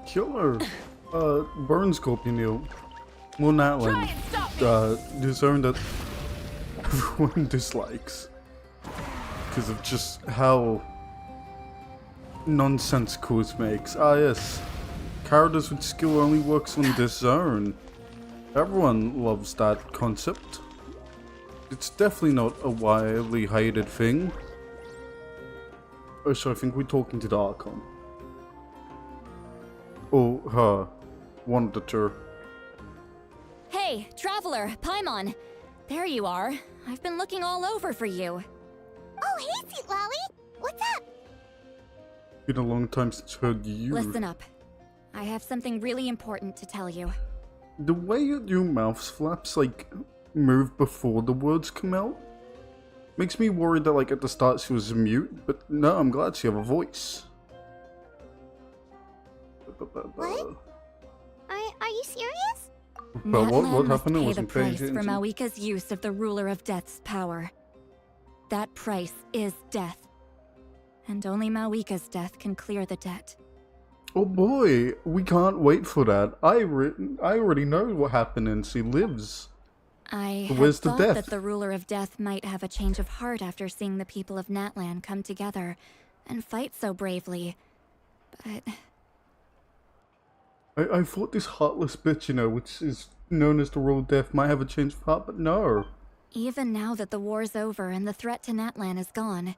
Killer. Burn Scorpion. Well, Natlan. Discern that everyone dislikes. Because of just how nonsensical it makes. Ah, yes. Characters with skill only works on discern. Everyone loves that concept. It's definitely not a widely hated thing. Oh, so I think we're talking to the Archon. Oh, her. One of the two. Hey, Traveler, Paimon. There you are. I've been looking all over for you. Oh, hey, Sweet Wowie. What's up? Been a long time since I heard you. Listen up. I have something really important to tell you. The way your mouth flaps, like, move before the words come out, makes me worried that, like, at the start she was mute, but no, I'm glad she have a voice. What? Are you serious? Well, what must happened? I pay the wasn't paying price for attention. Mawika's use of the Ruler of Death's power. That price is death. And only Mawika's death can clear the debt. Oh boy, we can't wait for that. I already know what happened and she lives. I But had where's the thought death? that the Ruler of Death might have a change of heart after seeing the people of Natlan come together and fight so bravely. But I thought this heartless bitch, which is known as the Royal Death, might have a change of heart, but no. even now that the war's over and the threat to Natlan is gone,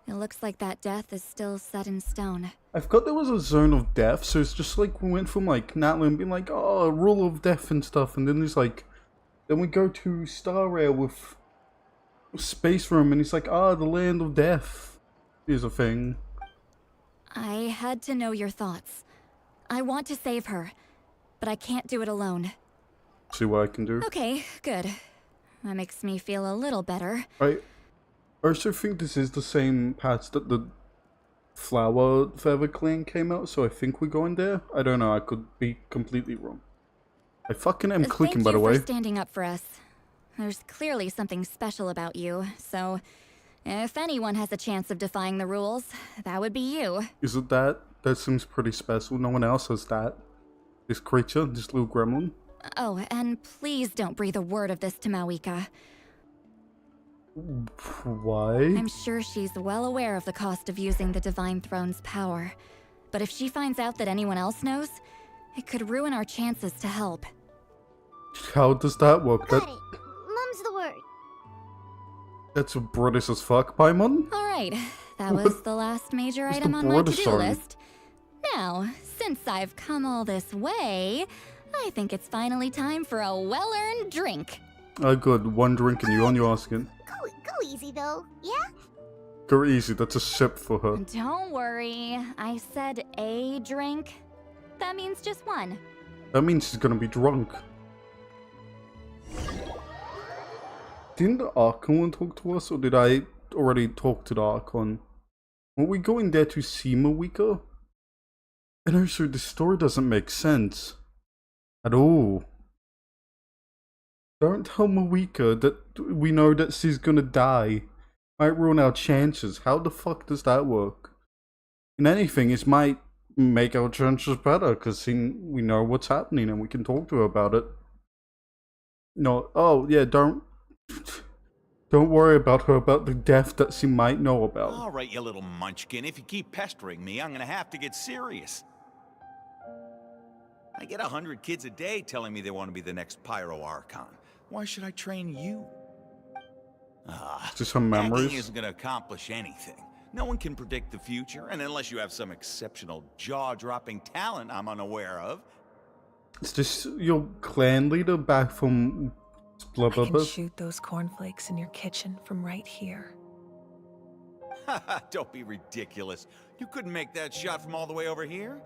it looks like that death is still set in stone. I forgot there was a zone of death, so it's just like we went from like Natlan being like, oh, rule of death and stuff, and then there's like, then we go to Star Rail with Space Room, and it's like, the land of death is a thing. I had to know your thoughts. I want to save her, but I can't do it alone. See what I can do. Okay, good. That makes me feel a little better. I also think this is the same patch that the Flower Feather Clan came out, so I think we're going there. I don't know, I could be completely wrong. I fucking am clicking, by the way. Thank you for standing up for us. There's clearly something special about you, so if anyone has a chance of defying the rules, that would be you. Is it that? That seems pretty special. No one else has that. This creature, this little gremlin. Oh, and please don't breathe a word of this to Mawika. Why? I'm sure she's well aware of the cost of using the Divine Throne's power. But if she finds out that anyone else knows, it could ruin our chances to help. How does that work? Got it. Mum's the word. That's British as fuck, Paimon? Alright, that was the last major What's item the on my British to-do army? list. Now, since I've come all this way, I think it's finally time for a well-earned drink. Oh good, one drink and you're on your asking. Go easy, though. Yeah? Go easy, that's a sip for her. Don't worry, I said a drink. That means just one. That means she's gonna be drunk. Didn't the Archon talk to us, or did I already talk to the Archon? Were we going there to see Mawika? And also, the story doesn't make sense. At all. Don't tell Mawika that we know that she's gonna die. Might ruin our chances. How the fuck does that work? In anything, it might make our chances better, because we know what's happening and we can talk to her about it. No, oh yeah, don't worry about her, about the death that she might know about. All right, you little munchkin. If you keep pestering me, I'm gonna have to get serious. I get 100 kids a day telling me they want to be the next Pyro Archon. Why should I train you? Just some Hacking memories. isn't gonna accomplish anything. No one can predict the future, and unless you have some exceptional jaw-dropping talent I'm unaware of. Is this your clan leader back from blah I blah can blah? shoot those cornflakes in your kitchen from right here. Don't be ridiculous. You couldn't make that shot from all the way over here?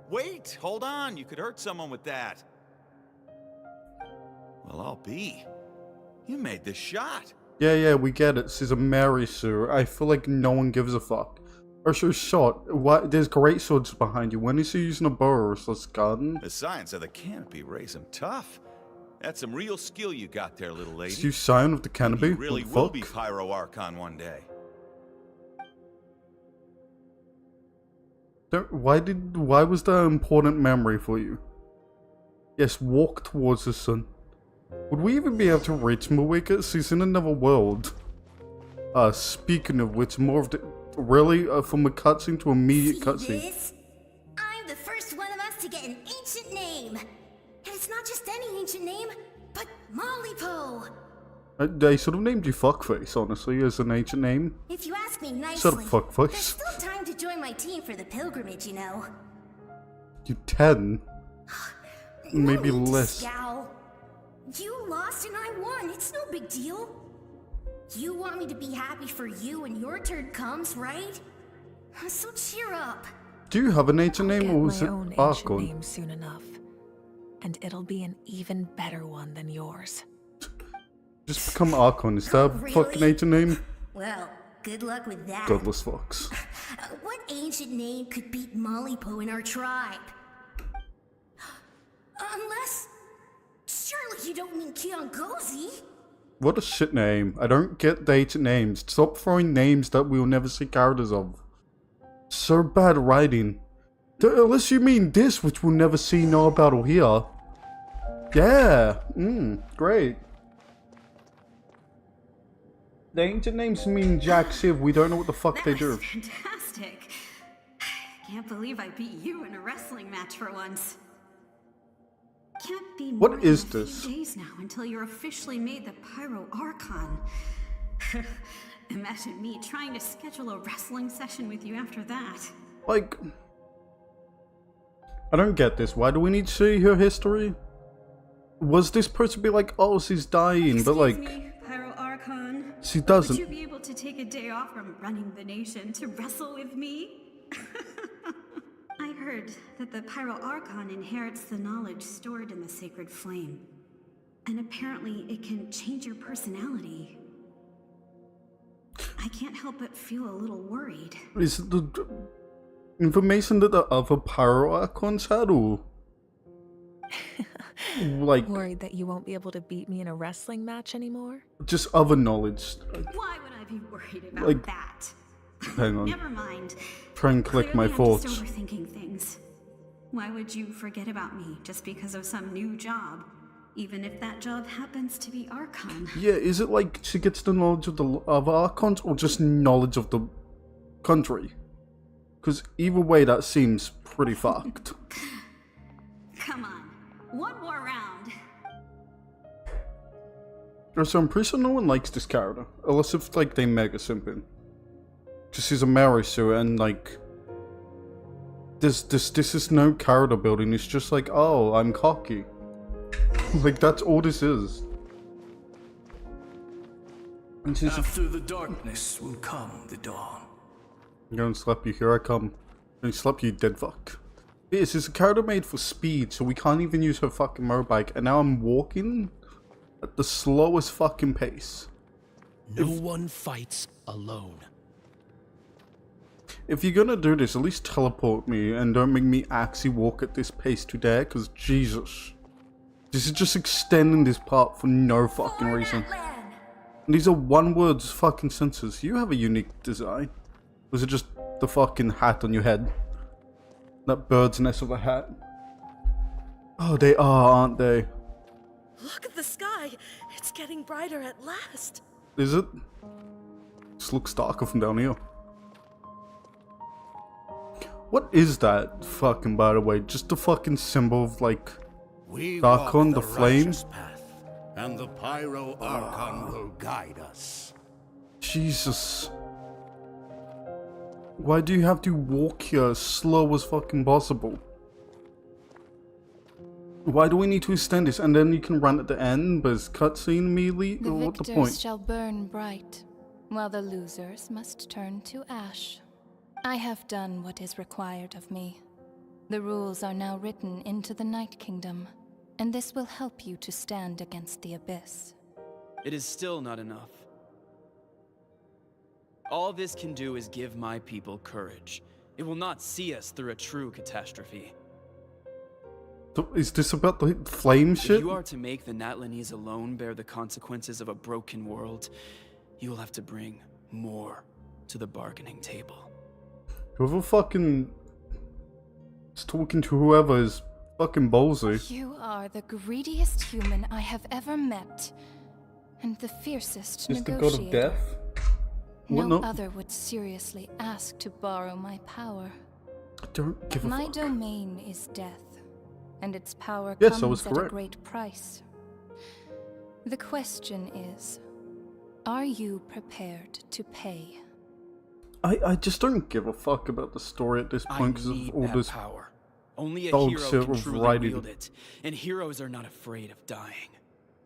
Wait, hold on. You could hurt someone with that. Well, I'll be. You made the shot. Yeah, we get it. She's a Mary Sue. I feel like no one gives a fuck. Or she's shot. What? There's great swords behind you. When is she using a bow or a garden? The science of the canopy raised him tough. That's some real skill you got there, little lady. Is you sign of the canopy? You really What the will fuck? be Pyro Archon one day. Why was that an important memory for you? Yes, walk towards the sun. Would we even be able to reach Mawika? She's in another world. Speaking of which, more of the... Really? From a cutscene to immediate cutscene. This? I'm the first one of us to get an ancient name. And it's not just any ancient name, but Mollypo. They sort of named you Fuckface, honestly, as an ancient name. If you ask me nicely, Sort of there's Fuckface. still time to join my team for the pilgrimage, you know. You 10? No Maybe need to less. scowl. You lost and I won. It's no big deal. You want me to be happy for you when your turn comes, right? So cheer up. Do you have an ancient I'll name get or was my it own ancient Archon? name soon enough, and it'll be an even better one than yours. Just become Archon. Is that a Really? fucking ancient name? Well, good luck with that. Godless fox. What ancient name could beat Mollypo in our tribe? Unless... Surely you don't mean Kiangozi? What a shit name. I don't get the ancient names. Stop throwing names that we will never see characters of. So bad writing. Unless you mean this, which we'll never see, know about, or hear. Yeah. Great. The ancient names mean Jack Civ. We don't know what the fuck they do. Fantastic. Can't believe I beat you in a wrestling match for once. Can't be more What than is a few this? days now until you're officially made the Pyro Archon. Imagine me trying to schedule a wrestling session with you after that. Like... I don't get this. Why do we need to see her history? Was this supposed to be like, oh, she's dying, but like... Excuse me, Pyro Archon. She doesn't. Would you be able to take a day off from running the nation to wrestle with me? I heard that the Pyro Archon inherits the knowledge stored in the sacred flame. And apparently it can change your personality. I can't help but feel a little worried. Is it the information that the other Pyro Archons had, or... like, Worried that you won't be able to beat me in a wrestling match anymore? just other knowledge? Why would I be worried about Like- that? Hang on. Never mind. Try and collect my Clearly I'm thoughts. just overthinking things. Why would you forget about me just because of some new job? Even if that job happens to be Archon. Yeah, is it like she gets the knowledge of the other Archons, or just knowledge of the country? Because either way, that seems pretty fucked. Come on. One more round. So I'm pretty sure no one likes this character. Unless if, like, they mega simping. Because she's a Mary Sue, and, like... This is no character building, it's just like, oh, I'm cocky. Like, that's all this is. And she's... After the darkness will come the dawn. I'm gonna slap you, here I come. I'm gonna slap you, dead fuck. This is a character made for speed, so we can't even use her fucking motorbike, and now I'm walking at the slowest fucking pace. No one fights alone. If you're gonna do this, at least teleport me and don't make me actually walk at this pace today, because Jesus. This is just extending this part for no fucking reason. And these are one-word fucking sentences. You have a unique design. Was it just the fucking hat on your head? That bird's nest of a hat. Oh, they are, aren't they? Look at the sky. It's getting brighter at last. Is it? This looks darker from down here. What is that fucking, by the way? Just a fucking symbol of, like, We Darkon, walk the flame? righteous path, and the Pyro Archon will guide us. Jesus. Why do you have to walk here as slow as fucking possible? Why do we need to extend this? And then you can run at the end, but it's cutscene immediately? The What's the victors point? shall burn bright, while the losers must turn to ash. I have done what is required of me. The rules are now written into the Night Kingdom, and this will help you to stand against the Abyss. It is still not enough. All this can do is give my people courage. It will not see us through a true catastrophe. Is this about the flame shit? If you are to make the Natlanese alone bear the consequences of a broken world, you will have to bring more to the bargaining table. Whoever fucking It's talking to whoever is fucking ballsy. You are the greediest human I have ever met, and the fiercest Is the negotiator. god of death? What No not? other would seriously ask to borrow my power. I don't give a My fuck. domain is death, and its power Yes, I was comes at a correct. great price. The question is, are you prepared to pay? I just don't give a fuck about the story at this I point because need of all that this power. Only a dog hero shit can of truly writing. wield it, and heroes are not afraid of dying.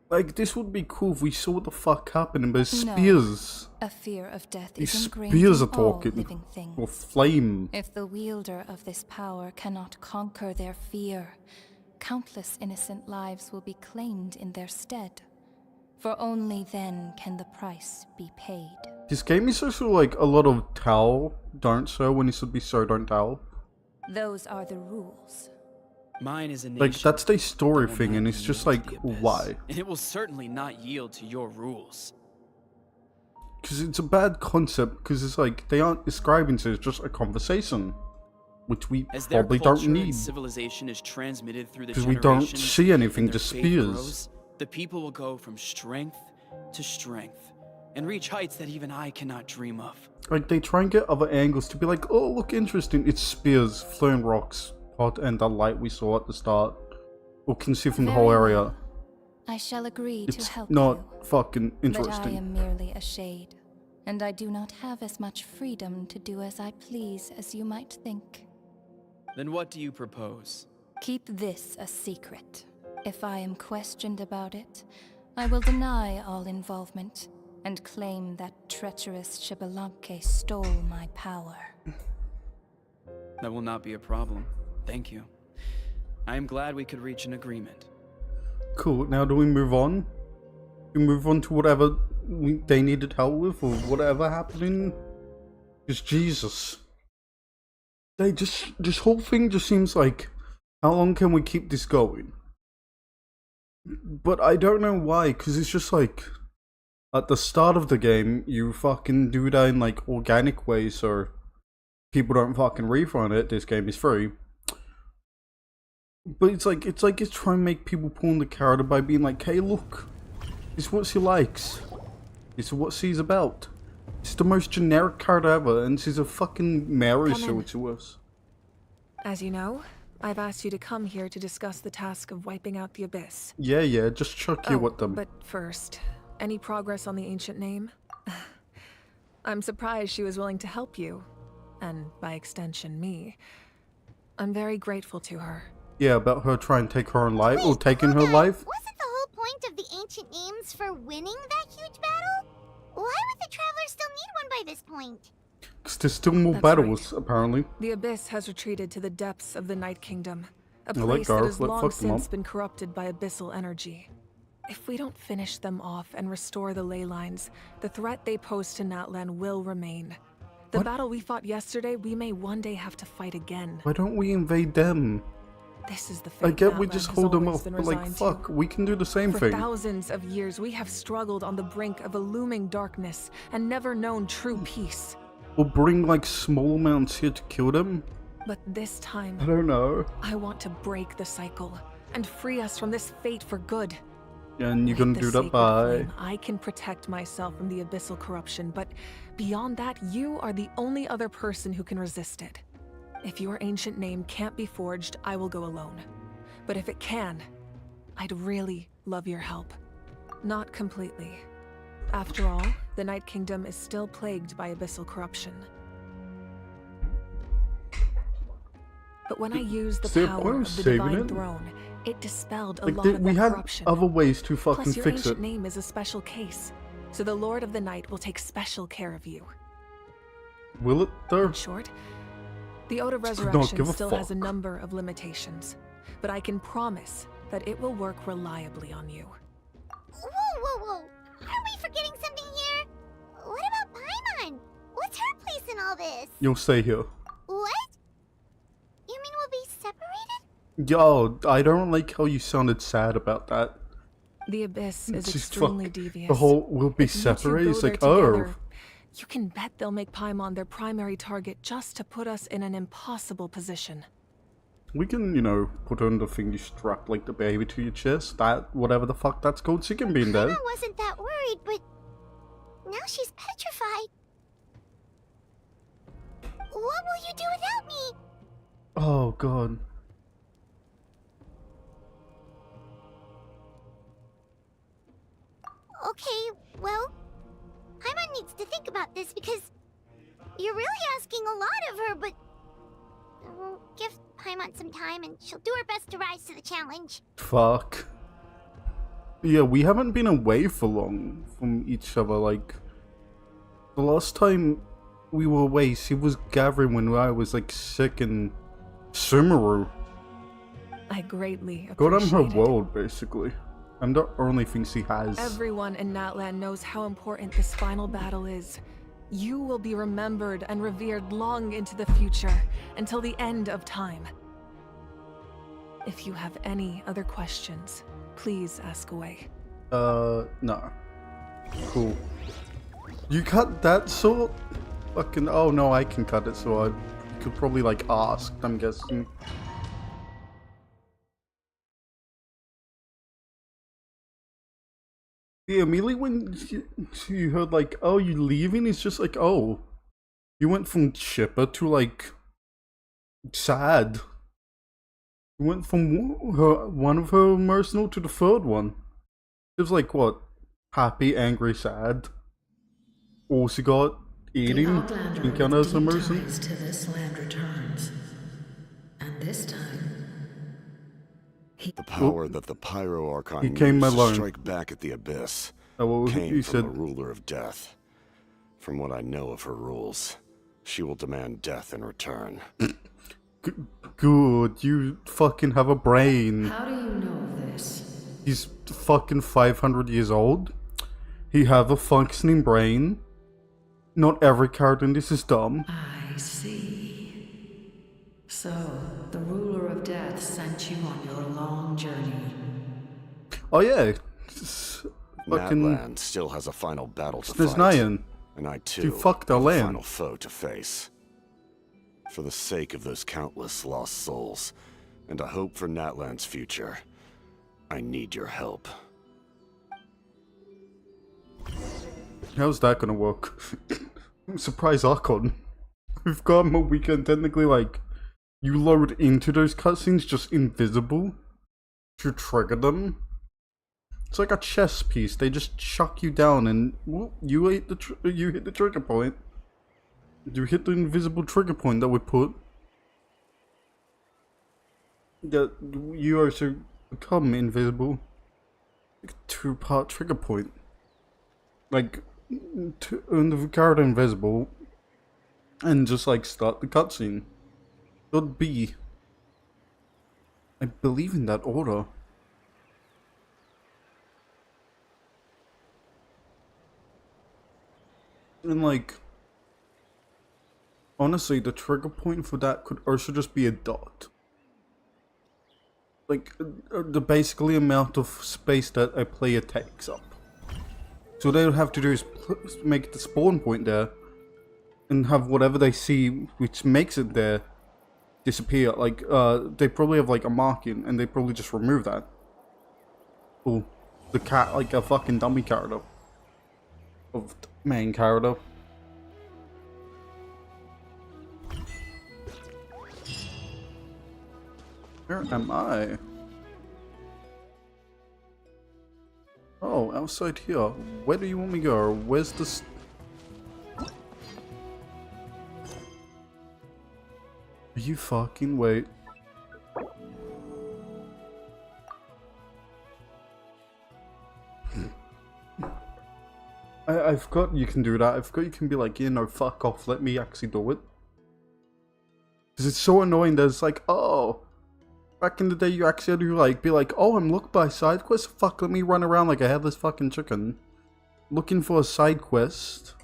Like, this would be cool if we saw what the fuck happening, but No. spears. A fear of death These is ingrained spears in are all talking. living things. Or flame. If the wielder of this power cannot conquer their fear, countless innocent lives will be claimed in their stead. For only then can the price be paid. This game is also like a lot of tell, don't so, when it should be so, don't tell. Those are the rules. Mine is a nation. Like, that's the story that will thing, not and it's just yield like, to the abyss. why? And it will certainly not yield to your rules. Because it's a bad concept, because it's like, they aren't describing it as just a conversation. Which we As their probably culture don't and need. civilization is transmitted through the Because we don't generations see anything, and their just faith spears. grows, the people will go from strength to strength and reach heights that even I cannot dream of. Like, they try and get other angles to be like, oh, look, interesting. It's spears, flowing rocks, hot, and the light we saw at the start. Or can see from the whole Very area. well. I shall agree to It's help not you. fucking But I interesting. am merely a shade, and I do not have as much freedom to do as I please as you might think. Then what do you propose? Keep this a secret. If I am questioned about it, I will deny all involvement and claim that treacherous Xbalanque stole my power. That will not be a problem. Thank you. I am glad we could reach an agreement. Cool, now do we move on? We move on to whatever they needed help with, or whatever happening? Because Jesus. This whole thing just seems like, how long can we keep this going? But I don't know why, because it's just like, at the start of the game, you fucking do that in like organic ways, so people don't fucking refund it. This game is free. But it's trying to make people pull on the character by being like, hey, look, this is what she likes. This is what she's about. It's the most generic character ever, and she's a fucking Mary, so it's worse. As you know, I've asked you to come here to discuss the task of wiping out the Abyss. Yeah, just chuck you at them. But first, any progress on the ancient name? I'm surprised she was willing to help you, and by extension, me. I'm very grateful to her. Yeah, about her trying to take her own life, or Wait, taking her hold on. life. Wasn't the whole point of the ancient names for winning that huge battle? Why would the Travelers still need one by this point? Because there's still more That's battles, apparently. The Abyss has retreated to the depths of the Night Kingdom, a like place that Garth, has like, long fuck them since up. been corrupted by abyssal energy. If we don't finish them off and restore the ley lines, the threat they pose to Natlan will remain. The What? battle we fought yesterday, we may one day have to fight again. Why don't we invade them? This is the fate I get we Natlan just has hold them always off, been but like, resigned fuck, to. we can do the same For thing. thousands of years, we have struggled on the brink of a looming darkness and never known true peace. We'll bring like small amounts here to kill them? But this time, I don't know. I want to break the cycle and free us from this fate for good. And you're With gonna the do that sacred by... flame, I can protect myself from the abyssal corruption, but beyond that, you are the only other person who can resist it. If your ancient name can't be forged, I will go alone. But if it can, I'd really love your help. Not completely. After all, the Night Kingdom is still plagued by abyssal corruption. But when I used the Still, power I'm of the saving Divine it. Throne, it dispelled a Like, lot of we that had corruption. other ways to fucking Plus, your fix ancient it. name is a special case, so the Lord of the Night will take special care of you. Will it though? In short, the Ode of Don't Resurrection give a still has a fuck. number of limitations, but I can promise that it will work reliably on you. Whoa. Are we forgetting something here? What about Paimon? What's her place in all this? You'll stay here. What? You mean we'll be separated? Yo, I don't like how you sounded sad about that. The Abyss is Just extremely fuck. devious. The whole we'll be If you two separated. go It's there like, together, oh, you can bet they'll make Paimon their primary target just to put us in an impossible position. We can, you know, put her in the thing you strap like the baby to your chest. That, whatever the fuck that's called, she can be in there. Paimon wasn't that worried, but now she's petrified. What will you do without me? Oh god. Okay, well, Paimon needs to think about this because you're really asking a lot of her, but we'll give Paimon some time and she'll do her best to rise to the challenge. Fuck. Yeah, we haven't been away for long from each other. Like, the last time we were away, she was gathering when I was like sick in Sumeru. I greatly Got on appreciate her it. world, basically. I'm the only thing she has. Everyone in Natlan knows how important this final battle is. You will be remembered and revered long into the future, until the end of time. If you have any other questions, please ask away. No. Cool. You cut that sword? Fucking, oh no, I can cut it, so I could probably, like, ask, I'm guessing. Yeah, immediately when you heard, like, oh, you leaving? It's just like, oh. You went from chipper to, like, sad. You went from one of her emotional to the third one. It was like, what? Happy, angry, sad. All she got eating, encounters her mercy. To this land returns. And this time, the power that the Pyro Archon he came used alone. to strike back at the Abyss Oh, came he from said, the Ruler of Death. From what I know of her rules, she will demand death in return. good, you fucking have a brain. how do you know of this? He's fucking 500 years old. He have a functioning brain. Not every character in this is dumb. I see. So, the ruler of death sent you on your long journey. Oh yeah. Natlan still has a final battle to There's fight. Nyan. And I too You fucked our have a land. final foe to face. For the sake of those countless lost souls, and a hope for Natlan's future, I need your help. How's that gonna work? I'm surprised Archon. We've got him a weekend technically, like, you load into those cutscenes just invisible to trigger them. It's like a chess piece. They just chuck you down and whoop, you hit the trigger point. You hit the invisible trigger point that we put. That you also become invisible. Like a 2-part trigger point. Like, to earn the character invisible and just like start the cutscene. Should be. I believe in that order. And like, honestly, the trigger point for that could also just be a dot. Like, the basically amount of space that a player takes up. So they would have to do is make the spawn point there, and have whatever they see which makes it there disappear. Like, they probably have like a marking, and they probably just remove that. Cool. The cat, like a fucking dummy character. Of the main character. Where am I? Oh, outside here. Where do you want me to go? Where's this? Are you fucking wait? I forgot you can do that. I forgot you can be like, you know, fuck off, let me actually do it. Because it's so annoying that it's like, oh, back in the day you actually had to like, be like, oh, I'm looked by side quest? Fuck, let me run around like a headless fucking chicken. Looking for a side quest.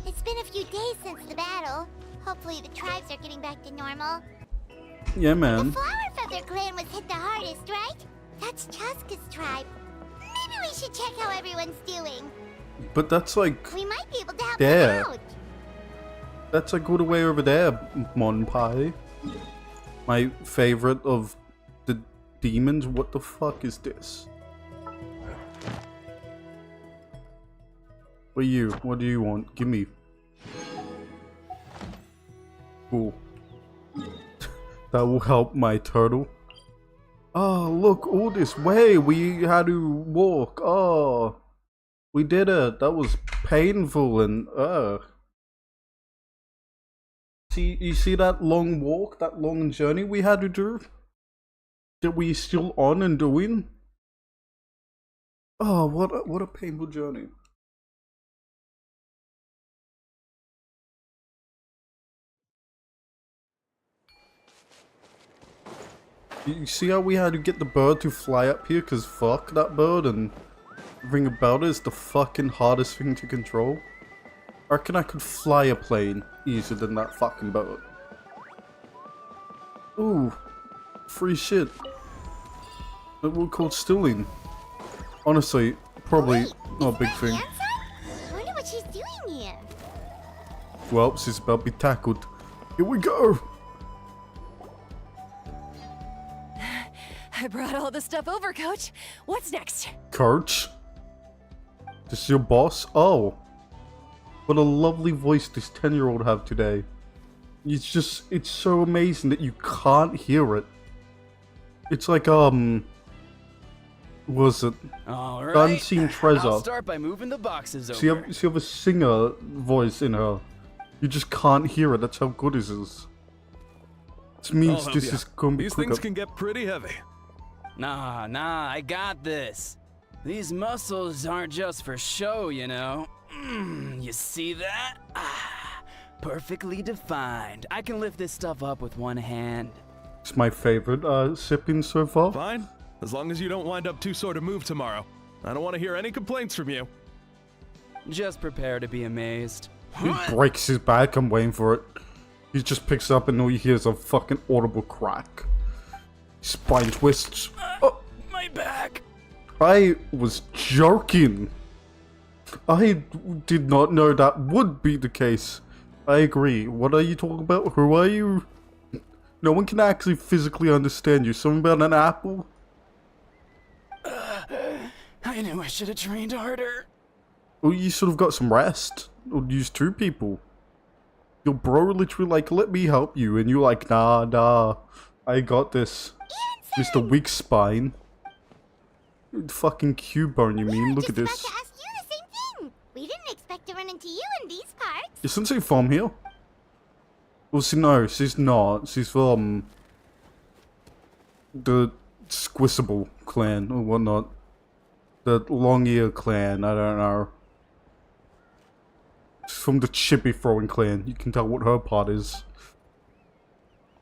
It's been a few days since the battle. Hopefully the tribes are getting back to normal. Yeah, man. The Flower Feather clan was hit the hardest, right? That's Chaska's tribe. Maybe we should check how everyone's doing. But that's like, We might be able to help there. them out. That's like all the way over there, Mon Pie. My favorite of the demons? What the fuck is this? What you? What do you want? Give me. Cool. That will help my turtle. Oh, look, all this way we had to walk. Oh, we did it. That was painful and See, you see that long walk, that long journey we had to do? That we still on and doing? Oh, what a painful journey. You see how we had to get the bird to fly up here? Cause fuck that bird, and everything about it is the fucking hardest thing to control. I reckon I could fly a plane easier than that fucking bird. Ooh, free shit. That we're called stealing. Honestly, probably not a big thing. I wonder what she's doing here. Well, she's about to be tackled. Here we go! I brought all the stuff over, Coach. What's next? Coach? This is your boss? Oh. What a lovely voice this 10-year-old have today. It's so amazing that you can't hear it. It's like, what was it? All right. Unseen Treasure. I'll start by moving the boxes over. She have a singer voice in her. You just can't hear it, that's how good it is. This means this is going to be These quicker. things can get pretty heavy. Nah, I got this. These muscles aren't just for show, you know. You see that? Perfectly defined. I can lift this stuff up with one hand. It's my favorite sipping so far. Fine, as long as you don't wind up too sore to move tomorrow. I don't want to hear any complaints from you. Just prepare to be amazed. He breaks his back, I'm waiting for it. He just picks up and all you hear is a fucking audible crack. Spine twists. Oh. My back. I was joking. I did not know that would be the case. I agree. What are you talking about? Who are you? No one can actually physically understand you. Something about an apple? I knew I should have trained harder. Oh, you should have got some rest. Or use two people. Your bro literally like, let me help you. And you're like, nah. I got this. Mr. Weak Spine. Fucking Cubone, you mean? Look at this. To ask you the same thing. We didn't expect to run into you in these parts. Is Sensei from here? Well, no, she's not. She's from the Squissable clan or whatnot. The Long Ear clan, I don't know. She's from the Chippy Throwing clan. You can tell what her part is.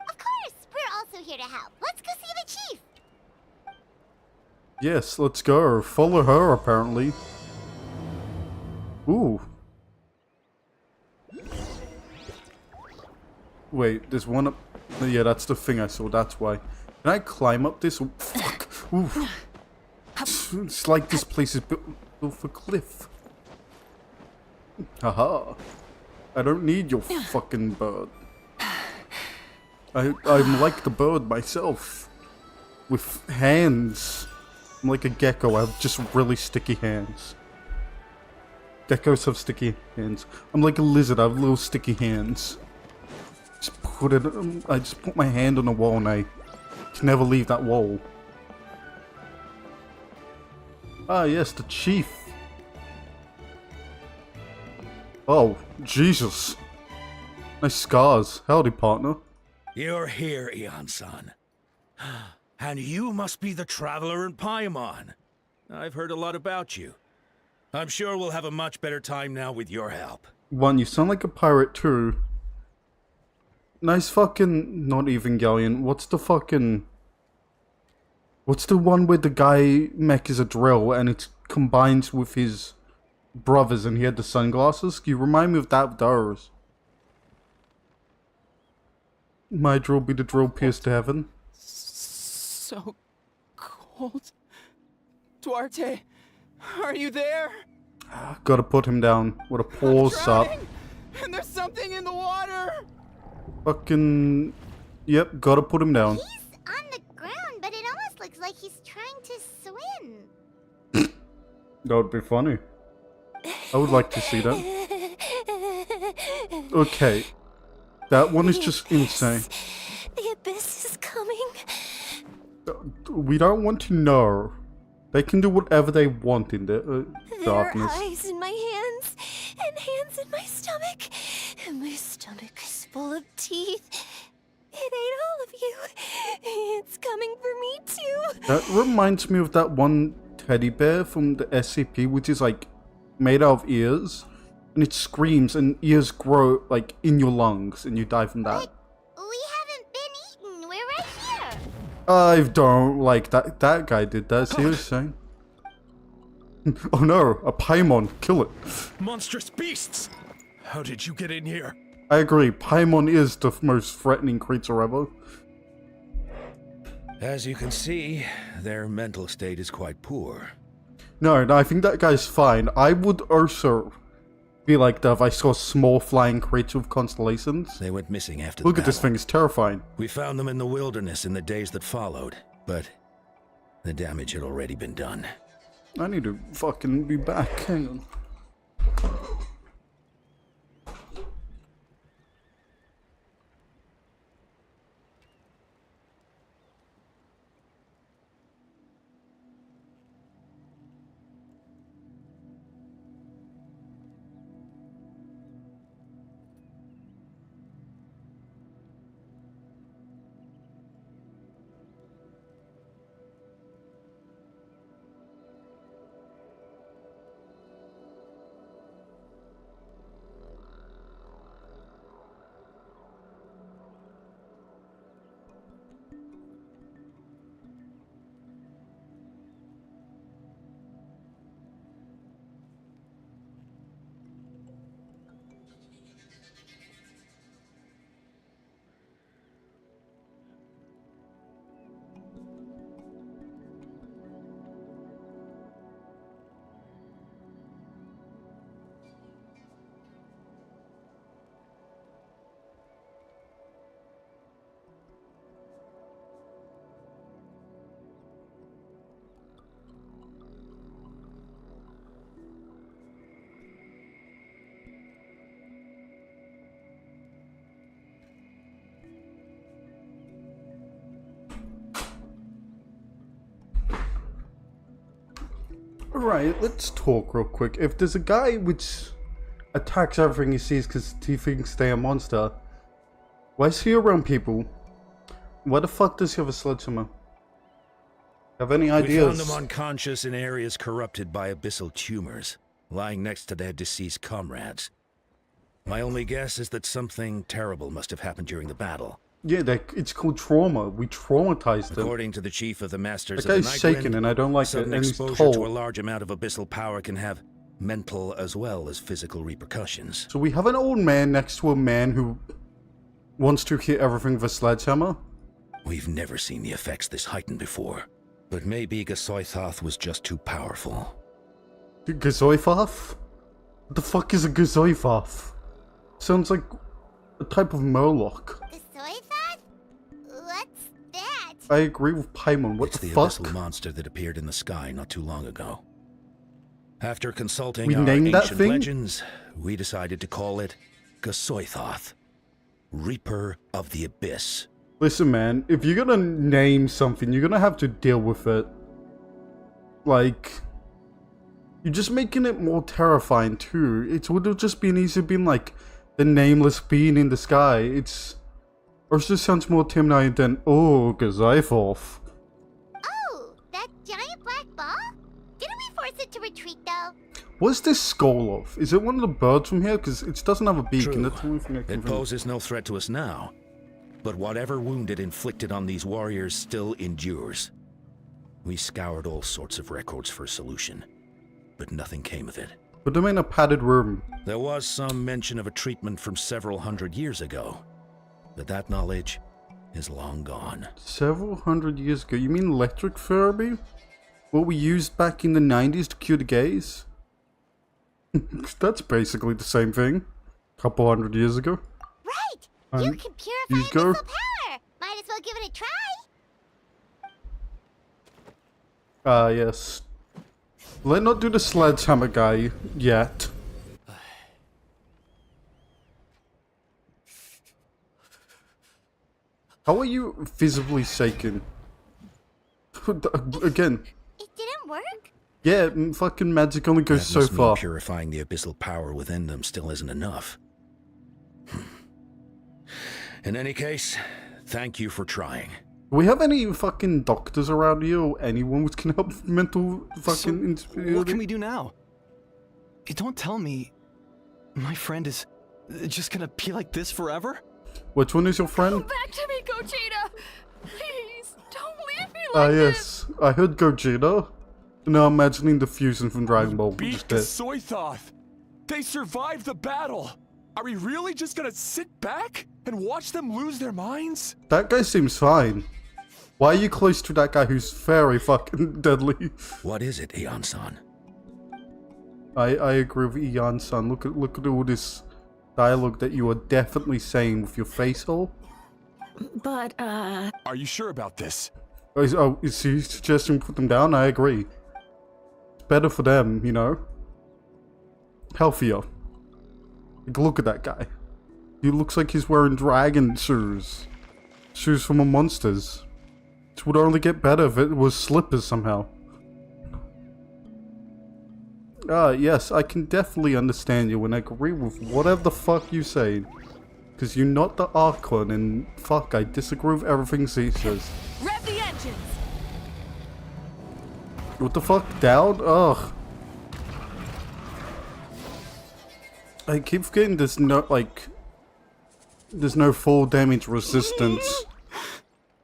Of course, we're also here to help. Let's go see the chief. Yes, let's go. Follow her, apparently. Ooh. Wait, there's one up... Yeah, that's the thing I saw, that's why. Can I climb up this? Oh, fuck! Ooh. It's like this place is built for cliff. Haha. I don't need your fucking bird. I'm like the bird myself. With hands. I'm like a gecko, I have just really sticky hands. Geckos have sticky hands. I'm like a lizard, I have little sticky hands. I just put my hand on the wall and I can never leave that wall. Ah yes, the chief. Oh, Jesus. Nice scars. Howdy, partner. You're here, Eon-san. And you must be the traveler in Paimon. I've heard a lot about you. I'm sure we'll have a much better time now with your help. One, you sound like a pirate too. Nice fucking... Not Evangelion. What's the fucking... What's the one where the guy mech is a drill and it combines with his brothers and he had the sunglasses? You remind me of that with those. My drill be the drill pierced to heaven. So cold. Duarte, are you there? Gotta put him down. What a poor sap. And there's something in the water. Fucking... Yep, gotta put him down. He's on the ground, but it almost looks like he's trying to swim. That would be funny. I would like to see that. Okay. That one is just insane. The abyss is coming. We don't want to know. They can do whatever they want in the darkness. There are eyes in my hands, and hands in my stomach. And my stomach is full of teeth. It ate all of you. It's coming for me too. That reminds me of that one teddy bear from the SCP, which is like made out of ears. And it screams and ears grow like in your lungs and you die from that. But we haven't been eaten. We're right here. I don't like that. That guy did that, seriously. Oh no, a Paimon, kill it. Monstrous beasts! How did you get in here? I agree, Paimon is the most threatening creature ever. As you can see, their mental state is quite poor. No, I think that guy's fine. I would also be like that if I saw a small flying creature with constellations. They went missing after Look the at this battle. thing, it's terrifying. We found them in the wilderness in the days that followed, but the damage had already been done. I need to fucking be back, hang on. Alright, let's talk real quick. If there's a guy which attacks everything he sees because he thinks they're a monster, why is he around people? Why the fuck does he have a sledgehammer? Have any ideas? We found them unconscious in areas corrupted by abyssal tumors, lying next to their deceased comrades. My only guess is that something terrible must have happened during the battle. Yeah, it's called trauma. We traumatized them. According to the chief of the Masters That of the guy's Night shaking Wind, and I don't like it. sudden And he's exposure tall. to a large amount of abyssal power can have mental as well as physical repercussions. So we have an old man next to a man who wants to hit everything with a sledgehammer? We've never seen the effects this heightened before, but maybe Gasoithoth was just too powerful. Gazoifoth? What the fuck is a Gazoifoth? Sounds like a type of Murloc. Gasoithoth? What's that? I agree with Paimon. What It's the the fuck? abyssal monster that appeared in the sky not too long ago. After consulting We our named that ancient thing? legends, we decided to call it Gasoithoth, Reaper of the Abyss. Listen, man, if you're gonna name something, you're gonna have to deal with it. Like, you're just making it more terrifying too. It would have just been easier being like the nameless being in the sky. Or it just sounds more Timnite than, oh, Gazoifoth. Oh, that giant black ball? Didn't we force it to retreat though? What's this skull of? Is it one of the birds from here? Because it doesn't have a beak, True. and that's the only thing I can It think. poses no threat to us now, but whatever wound it inflicted on these warriors still endures. We scoured all sorts of records for a solution, but nothing came of it. Put them in a padded room. There was some mention of a treatment from several hundred years ago, but that knowledge is long gone. Several hundred years ago? You mean electric therapy? What we used back in the 90s to cure the gays? That's basically the same thing. Couple hundred years ago. Right! You can purify you go. abyssal power! My I'll give it a try. Yes. Let's not do the sledgehammer guy yet. How are you visibly shaking? Again. It didn't work? Yeah, fucking magic only goes so must mean far. purifying the abyssal power within them still isn't enough. In any case, thank you for trying. Do we have any fucking doctors around here or anyone which can help with mental fucking instability? What can we do now? Don't tell me my friend is just gonna be like this forever? Which one is your friend? Come back to me, Gogeta! Please, don't leave me like Yes. I heard Gogeta. Now I'm imagining the fusion from Dragon Ball. Beat the Soythoth! They survived the battle! Are we really just gonna sit back and watch them lose their minds? That guy seems fine. Why are you close to that guy who's very fucking deadly? What is it, Eon-san? I agree with Eon-san. Look at all this dialogue that you are definitely saying with your face hole. But, Are you sure about this? Is he suggesting we put them down? I agree. It's better for them, you know? Healthier. Like, look at that guy. He looks like he's wearing dragon shoes. Shoes from a monster's. It would only get better if it was slippers somehow. Yes, I can definitely understand you and agree with whatever the fuck you say. Because you're not the Archon and fuck, I disagree with everything he says. rev the engines! What the fuck? Down? Ugh. I keep forgetting there's no, there's no full damage resistance.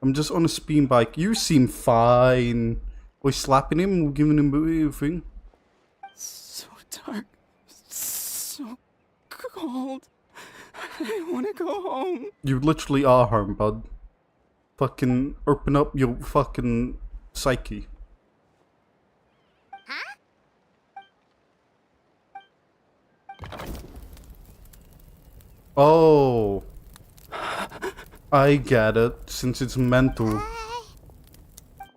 I'm just on a speed bike. You seem fine. We're slapping him, we're giving him everything. So dark. So cold. I want to go home. You literally are home, bud. Fucking open up your fucking psyche. Oh. I get it, since it's mental.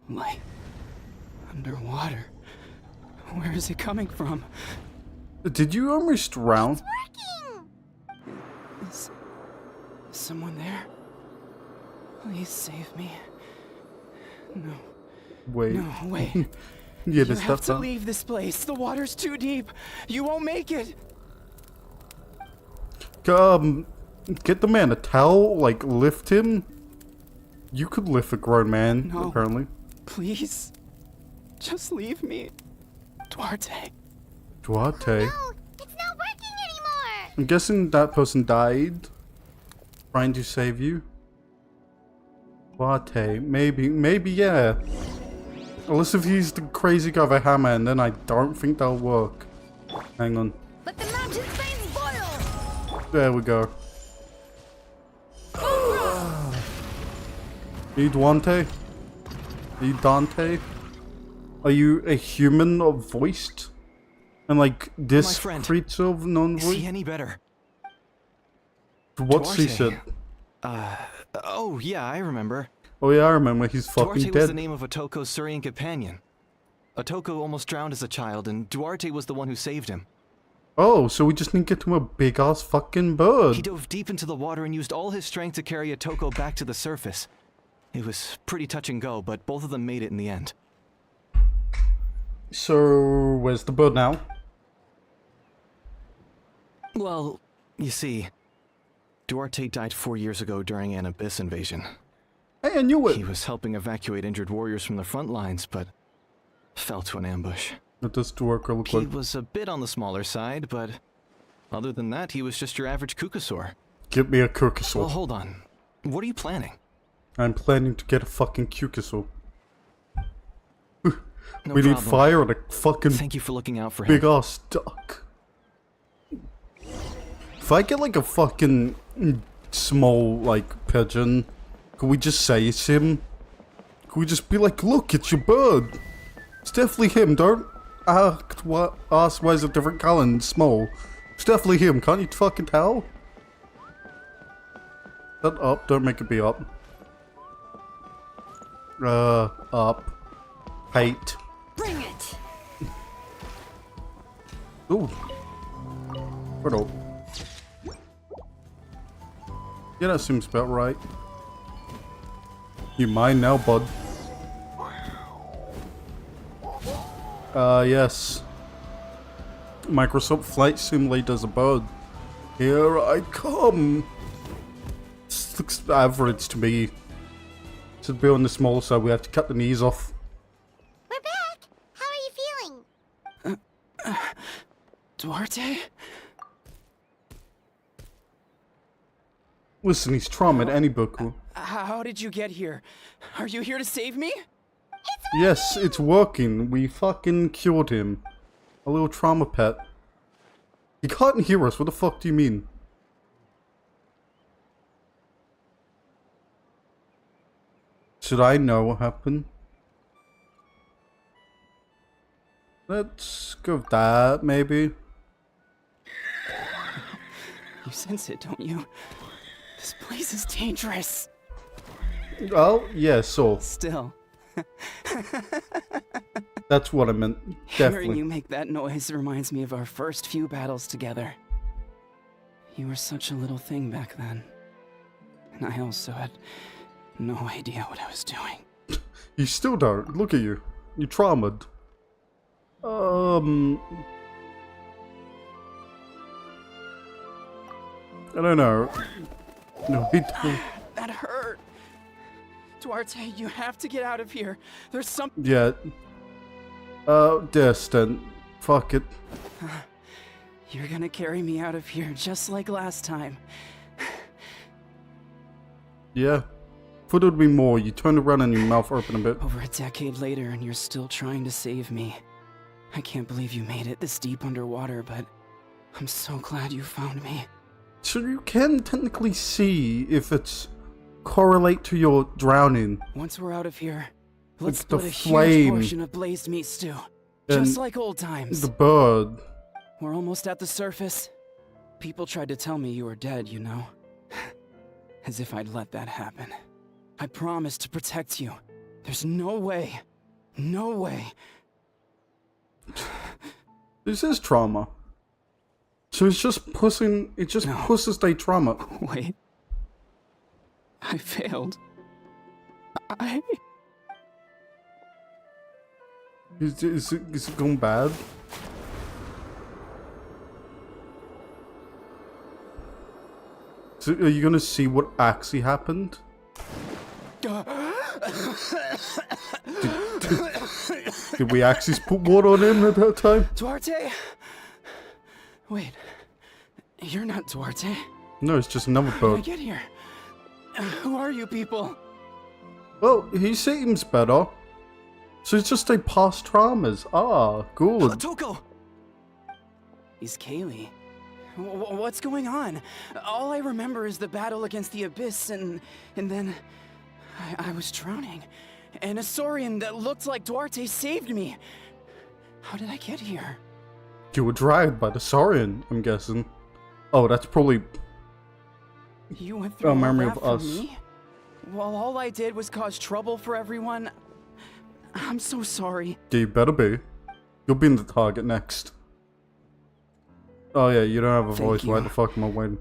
Light. Underwater. Where is it coming from? Did you almost drown? Is someone there? Please save me. No. Wait. No, wait. Yeah, You this have stuff. to leave this place. The water's too deep. You won't make it. Get the man a towel, like, lift him. You could lift a grown man, No. apparently. Please. Just leave me. Duarte. Duarte. No, it's not working anymore. I'm guessing that person died. Trying to save you. Duarte. Maybe, yeah. Unless if he's the crazy guy with a hammer, and then I don't think that'll work. Hang on. Let the mountain flames boil! There we go. Are you Duante? Are you Dante? Are you a human or voiced? And like this My friend, creature of Is non-voiced? he any better? What's he Duarte. said? Oh yeah, I remember. Oh yeah, I remember. He's fucking Duarte was the dead. name of Otoko's Surian companion. Otoko almost drowned as a child, and Duarte was the one who saved him. Oh, so we just need to get him a big ass fucking He bird. dove deep into the water and used all his strength to carry Otoko back to the surface. It was pretty touch and go, but both of them made it in the end. So where's the bird now? Well, you see, Duarte died 4 years ago during an abyss invasion. Hey, I knew it. He was helping evacuate injured warriors from the front lines, but fell to an ambush. What does Duarte look He like? was a bit on the smaller side, but other than that, he was just your average Kukasaur. Give me a Well, Kukasaur. hold on. What are you planning? I'm planning to get a fucking Kukasaur. No We need problem. fire and a fucking Thank you for looking out for him. big ass duck. If I get like a fucking small like pigeon, could we just say it's him? Could we just be like, look, it's your bird. It's definitely him. Don't ask why is it different color and small. It's definitely him. Can't you fucking tell? Shut up. Don't make it be up. Up. Hate. Bring it. Ooh. What up? Yeah, that seems about right. You mine now, bud. Yes. Microsoft Flight Simulator's a bird. Here I come. This looks average to me. To be on the small side, we have to cut the knees off. We're back. How are you feeling? Duarte? Listen, he's traumatized any book. How did you get here? Are you here to save me? Yes, it's working. We fucking cured him. A little trauma pet. He can't hear us. What the fuck do you mean? Should I know what happened? Let's go with that, maybe. You sense it, don't you? This place is dangerous. Oh, yeah, so. Still. That's what I meant. Definitely. Hearing you make that noise reminds me of our first few battles together. You were such a little thing back then. And I also had no idea what I was doing. You still don't. Look at you. You're traumatized. I don't know. No, he don't. That hurt. Duarte, you have to get out of here. There's some. Yeah. Distant. Fuck it. You're gonna carry me out of here just like last time. Yeah. Thought it would be more. You turned around and your mouth opened a bit. Over a decade later, and you're still trying to save me. I can't believe you made it this deep underwater, but I'm so glad you found me. So you can technically see if it's correlate to your drowning. Once we're out of here, let's Like the split a flame. huge portion of blazed meat stew. Just like old times. The bird. We're almost at the surface. People tried to tell me you were dead, you know. As if I'd let that happen. I promised to protect you. There's no way. No way. This is trauma. So it's just pushing. It just pushes their trauma. Wait. I failed. I. Is it going bad? So are you gonna see what actually happened? Did we actually put water on him at that time? Duarte? Wait. You're not Duarte. No, it's just another How did I bird. get here? Who are you people? Well, he seems better. So it's just a past traumas. Ah, good. Toko! He's Kaylee. What's going on? All I remember is the battle against the Abyss, and then I was drowning. And a Saurian that looked like Duarte saved me. How did I get here? You were dragged by the Saurian, I'm guessing. Oh, that's probably You went through a all memory that of for us. me? While all I did was cause trouble for everyone. I'm so sorry. Yeah, you better be. You'll be in the target next. Oh yeah, you don't have a Thank voice. Why you. the fuck am I waiting?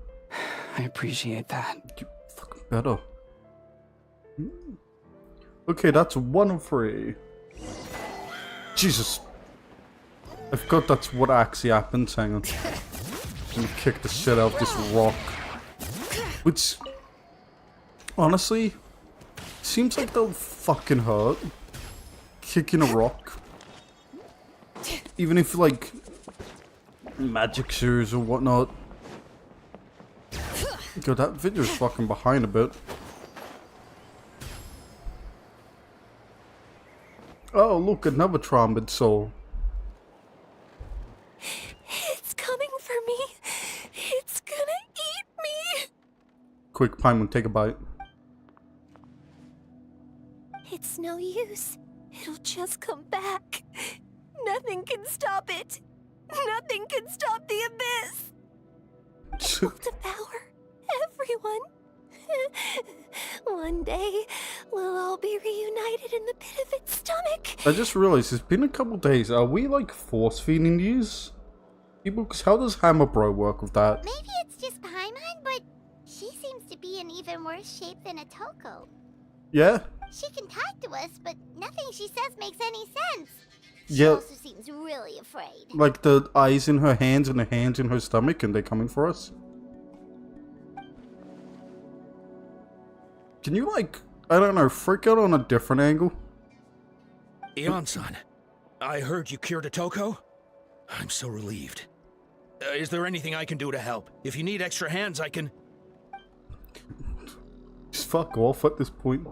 I appreciate that. You fucking better. Okay, that's 1 of 3. Jesus. I forgot that's what actually happened. Hang on. I'm gonna kick the shit out of this rock. Which, honestly, seems like they'll fucking hurt. Kicking a rock. Even if, like, magic shoes or whatnot. God, that video's fucking behind a bit. Oh, look, another traumatized soul. It's coming for me. It's gonna eat me. Quick, Paimon, take a bite. It's no use. It'll just come back. Nothing can stop it. Nothing can stop the abyss. It will devour everyone. One day, we'll all be reunited it in the pit of its stomach. I just realized it's been a couple days. Are we like force feeding these people? Because how does Hammer Bro work with that? Maybe it's just Paimon, but she seems to be in even worse shape than Atoko. Yeah? She can talk to us, but nothing she says makes any sense. She Yeah. also seems really afraid. Like the eyes in her hands and the hands in her stomach, and they're coming for us? Can you, like, I don't know, freak out on a different angle? Ion-san, I heard you cured Atoko? I'm so relieved. Is there anything I can do to help? If you need extra hands, I can... Just fuck off at this point.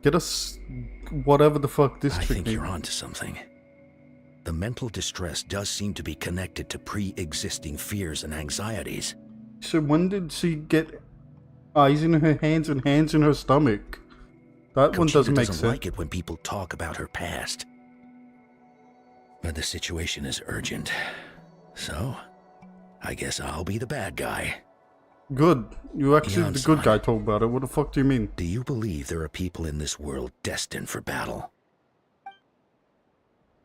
Get us whatever the fuck this I chick think needs. you're onto something. The mental distress does seem to be connected to pre-existing fears and anxieties. So when did she get eyes in her hands and hands in her stomach? That one doesn't make sense. Like it when people talk about her past. But the situation is urgent. So, I guess I'll be the bad guy. Good. You actually the good Ion-san, guy told about it. What the fuck do you mean? Do you believe there are people in this world destined for battle?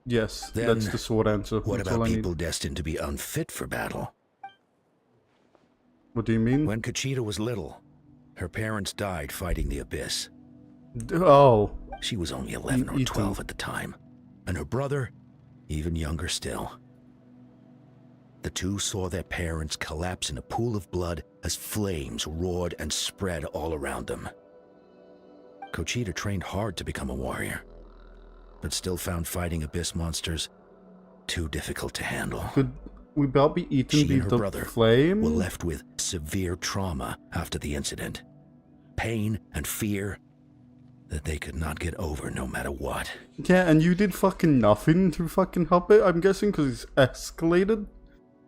Yes, Then, that's the short answer. What That's all about I people need. destined to be unfit for battle? What do you mean? When Conchita was little, her parents died fighting the Abyss. Oh. She was only 11 or 12 at the time, and her brother, even younger still. The two saw their parents collapse in a pool of blood as flames roared and spread all around them. Conchita trained hard to become a warrior, but still found fighting Abyss monsters too difficult to handle. Could we about be eaten She and her the brother flame? were left with severe trauma after the incident. Pain and fear that they could not get over no matter what. Yeah, and you did fucking nothing to fucking help it, I'm guessing, because it's escalated?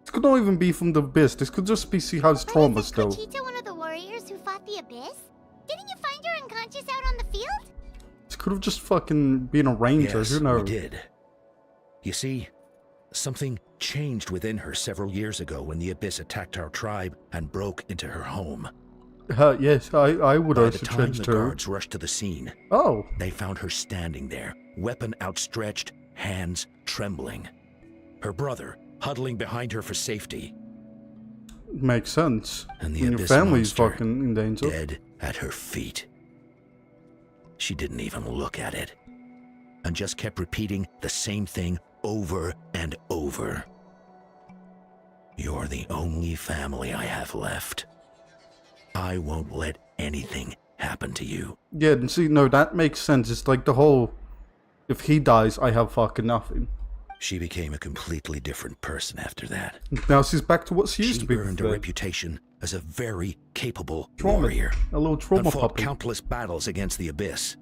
This could not even be from the Abyss. This could just be Seahouse trauma still. Conchita one of the warriors who fought the Abyss? Didn't you find her unconscious out on the field? This could have just fucking been a ranger, Yes, who knows? we did. You see, something changed within her several years ago when the Abyss attacked our tribe and broke into her home. Yes, I would By also the time change the too. guards rushed to the scene, Oh. they found her standing there, weapon outstretched, hands trembling. Her brother huddling behind her for safety. Makes sense. And the When your Abyss family's monster fucking in danger. dead at her feet. She didn't even look at it, and just kept repeating the same thing over and over. You're the only family I have left. I won't let anything happen to you. Yeah, and see, no, that makes sense. It's like the whole, if he dies, I have fucking nothing. She became a completely different person after that. Now she's back to what she used to be. She earned a before. reputation as a very capable Trauma. warrior. A little trauma and fought puppy. countless battles against the Abyss.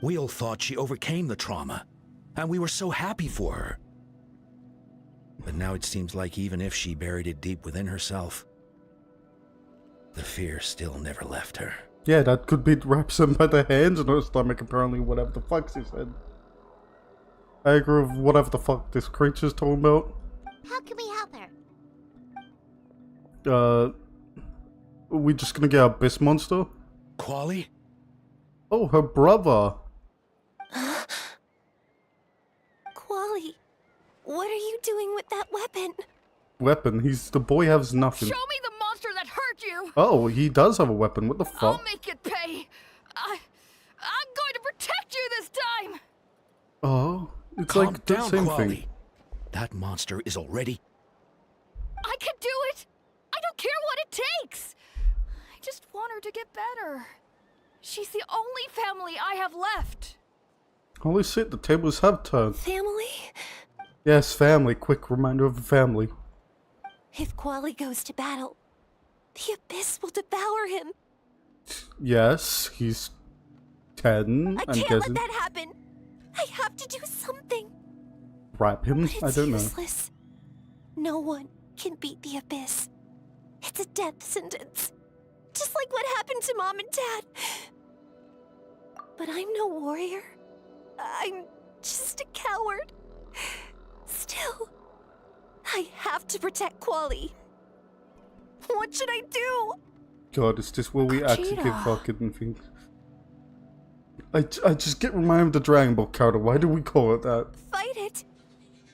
We all thought she overcame the trauma, and we were so happy for her. But now it seems like even if she buried it deep within herself, the fear still never left her. Yeah, that could be wraps him by the hands in her stomach, apparently, whatever the fuck she said. I agree with whatever the fuck this creature's talking about. How can we help her? Are we just gonna get a Abyss monster? Quali? Oh, her brother. Quali, what are you doing with that weapon? Weapon. The boy has nothing. Show me the monster that hurt you! Oh, he does have a weapon. What the I'll fuck? make it pay! I'm going to protect you this time! Oh, it's Calm like the down, same Quali. thing. That monster is already... I can do it! I don't care what it takes! I just want her to get better. She's the only family I have left. Holy shit, the tables have turned. Family? Yes, family. Quick reminder of the family. If Quali goes to battle, the Abyss will devour him. Yes, he's 10. I I'm can't guessing. let that happen. I have to do something. Wrap him? But I it's don't know. useless. No one can beat the Abyss. It's a death sentence. Just like what happened to Mom and Dad. But I'm no warrior. I'm just a coward. Still, I have to protect Quali. What should I do? God, is this where we actually get Conchita. fucking things? I just get reminded of the Dragon Ball character. Why do we call it that? Fight it!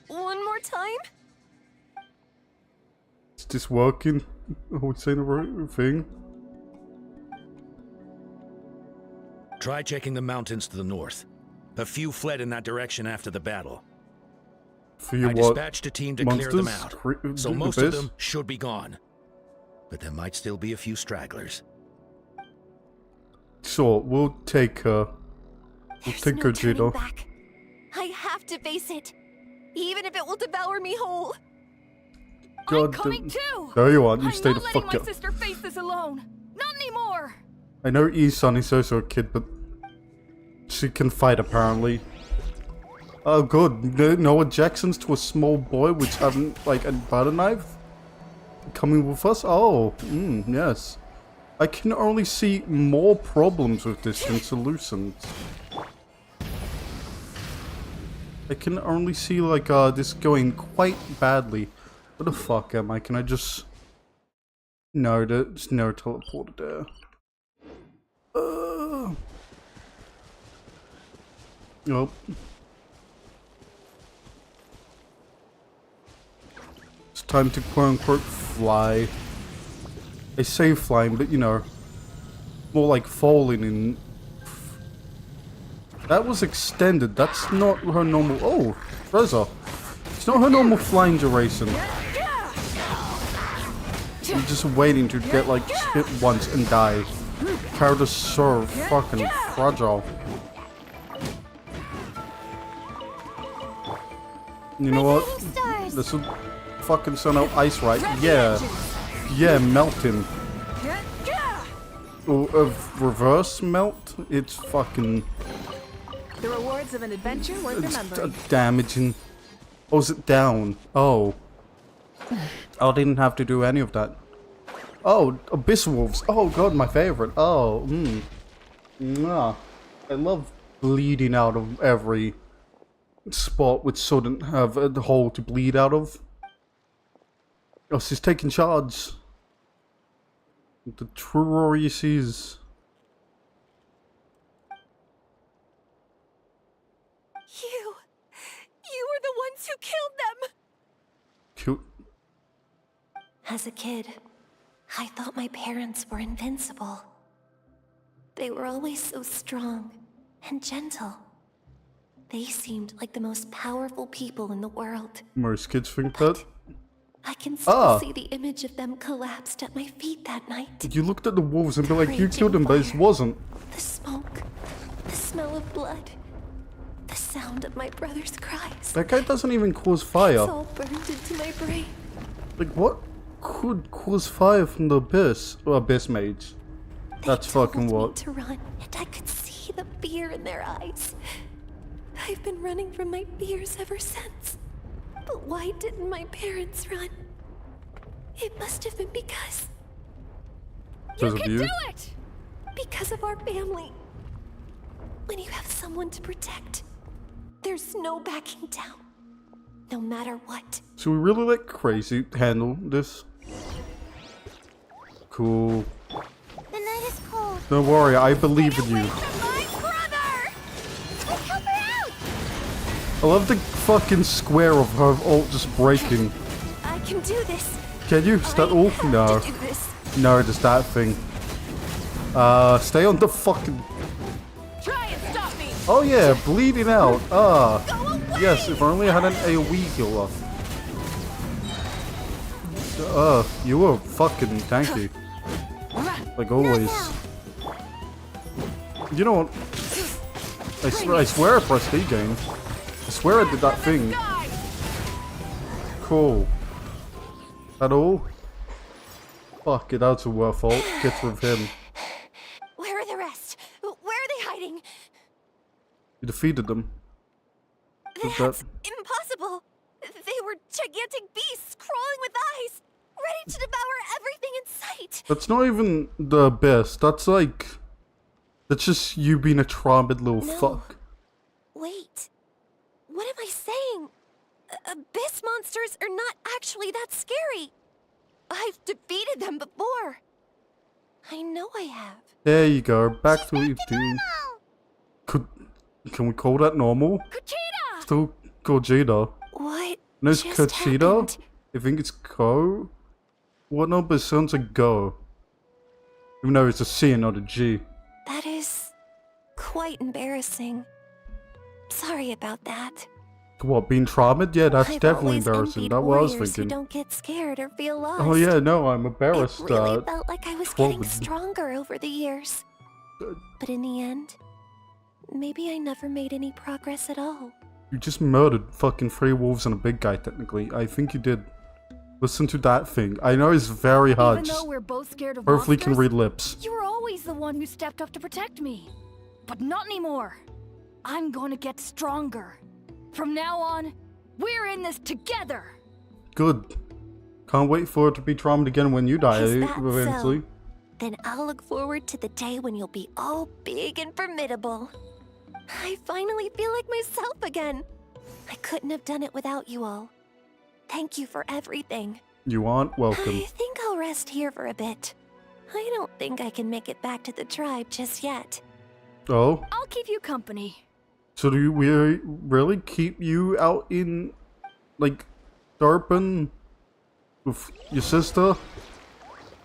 One more time? Is this working? Are we saying the right thing? Try checking the mountains to the north. A few fled in that direction after the battle. I dispatched a team to clear them out, so most of them should be gone. But there might still be a few stragglers. Sure, we'll take her. We'll There's take no her, turning Jada. back. I have to face it, even if it will devour me whole. God, I'm coming too. there you are. You I'm stay the not letting fuck my up. sister face this alone. Not anymore. I know Isan is also a kid, but she can fight apparently. Oh, good. No objections to a small boy which haven't like a butter knife coming with us. Oh, yes. I can only see more problems with this than solutions. I can only see like this going quite badly. What the fuck am I? Can I just? No, there's no teleporter there. Nope. It's time to quote-unquote fly. I say flying, but you know, more like falling in. That was extended. That's not her normal. Oh, Reza. It's not her normal flying duration. I'm just waiting to get like hit once and die. Character's so fucking fragile. You know what? This will fucking send out ice right. Yeah. Yeah, melting. Or reverse melt? It's fucking The rewards of an adventure worth remembering. damaging. Oh, is it down? Oh. I didn't have to do any of that. Oh, Abyss Wolves. Oh god, my favorite. Oh, Mwah. I love bleeding out of every spot which shouldn't have a hole to bleed out of. Oh, she's taking charge. The true warrior sees. You were the ones who killed them! Cute. As a kid, I thought my parents were invincible. They were always so strong and gentle. They seemed like the most powerful people in the world. Most kids think that. I can still see the image of them collapsed at my feet that night. You looked at the wolves and be like, you killed him, but it wasn't. The smoke, the smell of blood, the sound of my brother's cries. That guy doesn't even cause fire. It's all burned into my brain. Like, what could cause fire from the abyss? Or abyss mage. That's fucking what. To run, and I could see the fear in their eyes. I've been running from my fears ever since. But why didn't my parents run? It must have been because... Because of you? do it! Because of our family. When you have someone to protect, there's no backing down. No matter what. So we really let Crazy handle this. Cool. The night is cold. Don't worry, I believe in you. I love the fucking square of her ult just breaking. I can do this. Can you? Is that all? No. No, just that thing. Stay on the fucking... Try and stop me. Oh yeah, bleeding out. Yes, if only I had an AoE healer. You were fucking tanky. Like always. You know what? I swear I pressed E game. I swear I did that thing. Cool. That all? Fuck it, that's a worth fault. Get rid of him. Where are the rest? Where are they hiding? You defeated them. That's impossible. They were gigantic beasts crawling with eyes, ready to devour everything in sight. That's not even the best. That's like... That's just you being a traumatized little fuck. Wait. What am I saying? Abyss monsters are not actually that scary. I've defeated them before. I know I have. There you go. Back to what you do. Can we call that normal? Kuchita! Still Gogeta. What? No, it's just Kuchita? happened? I think it's Ko? What number sounds like Go? Even though it's a C and not a G. That is quite embarrassing. Sorry about that. What, being traumatized? Yeah, that's I've definitely always embarrassing. envied That's what I was warriors who thinking. don't get scared or feel lost. Oh yeah, no, I'm embarrassed. It really felt like I was getting trolling. stronger over the years. But in the end, maybe I never made any progress at all. You just murdered fucking 3 wolves and a big guy, technically. I think you did. Listen to that thing. I know it's very hard. Even though we're both scared of Hopefully can monsters, read lips. you were always the one who stepped up to protect me. But not anymore. I'm going to get stronger. From now on, we're in this together. Good. Can't wait for it to be traumatized again when you die Is that eventually. so? Then I'll look forward to the day when you'll be all big and formidable. I finally feel like myself again. I couldn't have done it without you all. Thank you for everything. You aren't welcome. I think I'll rest here for a bit. I don't think I can make it back to the tribe just yet. Oh? I'll keep you company. So do we really keep you out in, like, Darpin with your sister?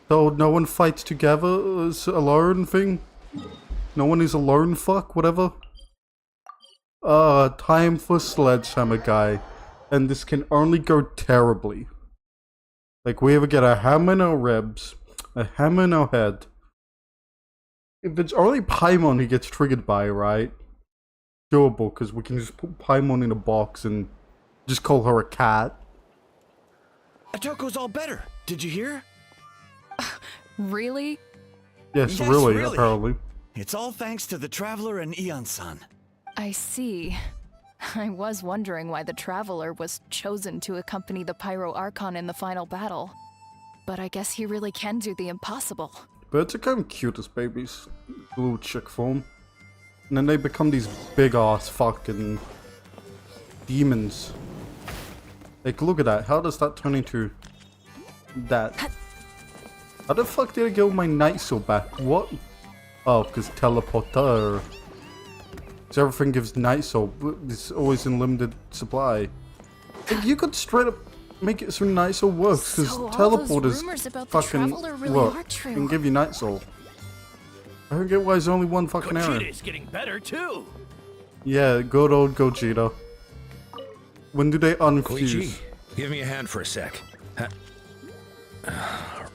So no one fights together as a lone thing? No one is a lone fuck, whatever? Time for Sledgehammer Guy. And this can only go terribly. Like, we ever get a hammer in our ribs, a hammer in our head. If it's only Paimon he gets triggered by, right? Doable, because we can just put Paimon in a box and just call her a cat. Atoko's all better. Did you hear? Really? Yes, really, apparently. It's all thanks to the Traveler and Eon-san. I see. I was wondering why the Traveler was chosen to accompany the Pyro Archon in the final battle. But I guess he really can do the impossible. Birds are kind of cute as babies. Little chick form. And then they become these big ass fucking demons. Like, look at that. How does that turn into that? How the fuck did I get my night soul back? What? Oh, because teleporter. Because everything gives night soul. It's always in limited supply. Like, you could straight up make it so night soul works. Because So all those teleporters rumors about the fucking Traveler really work are true. and give you night soul. I don't get why there's only one fucking error. Gogeta's getting better too. Yeah, good old Gogeta. When do they unfuse? Koichi, give me a hand for a sec.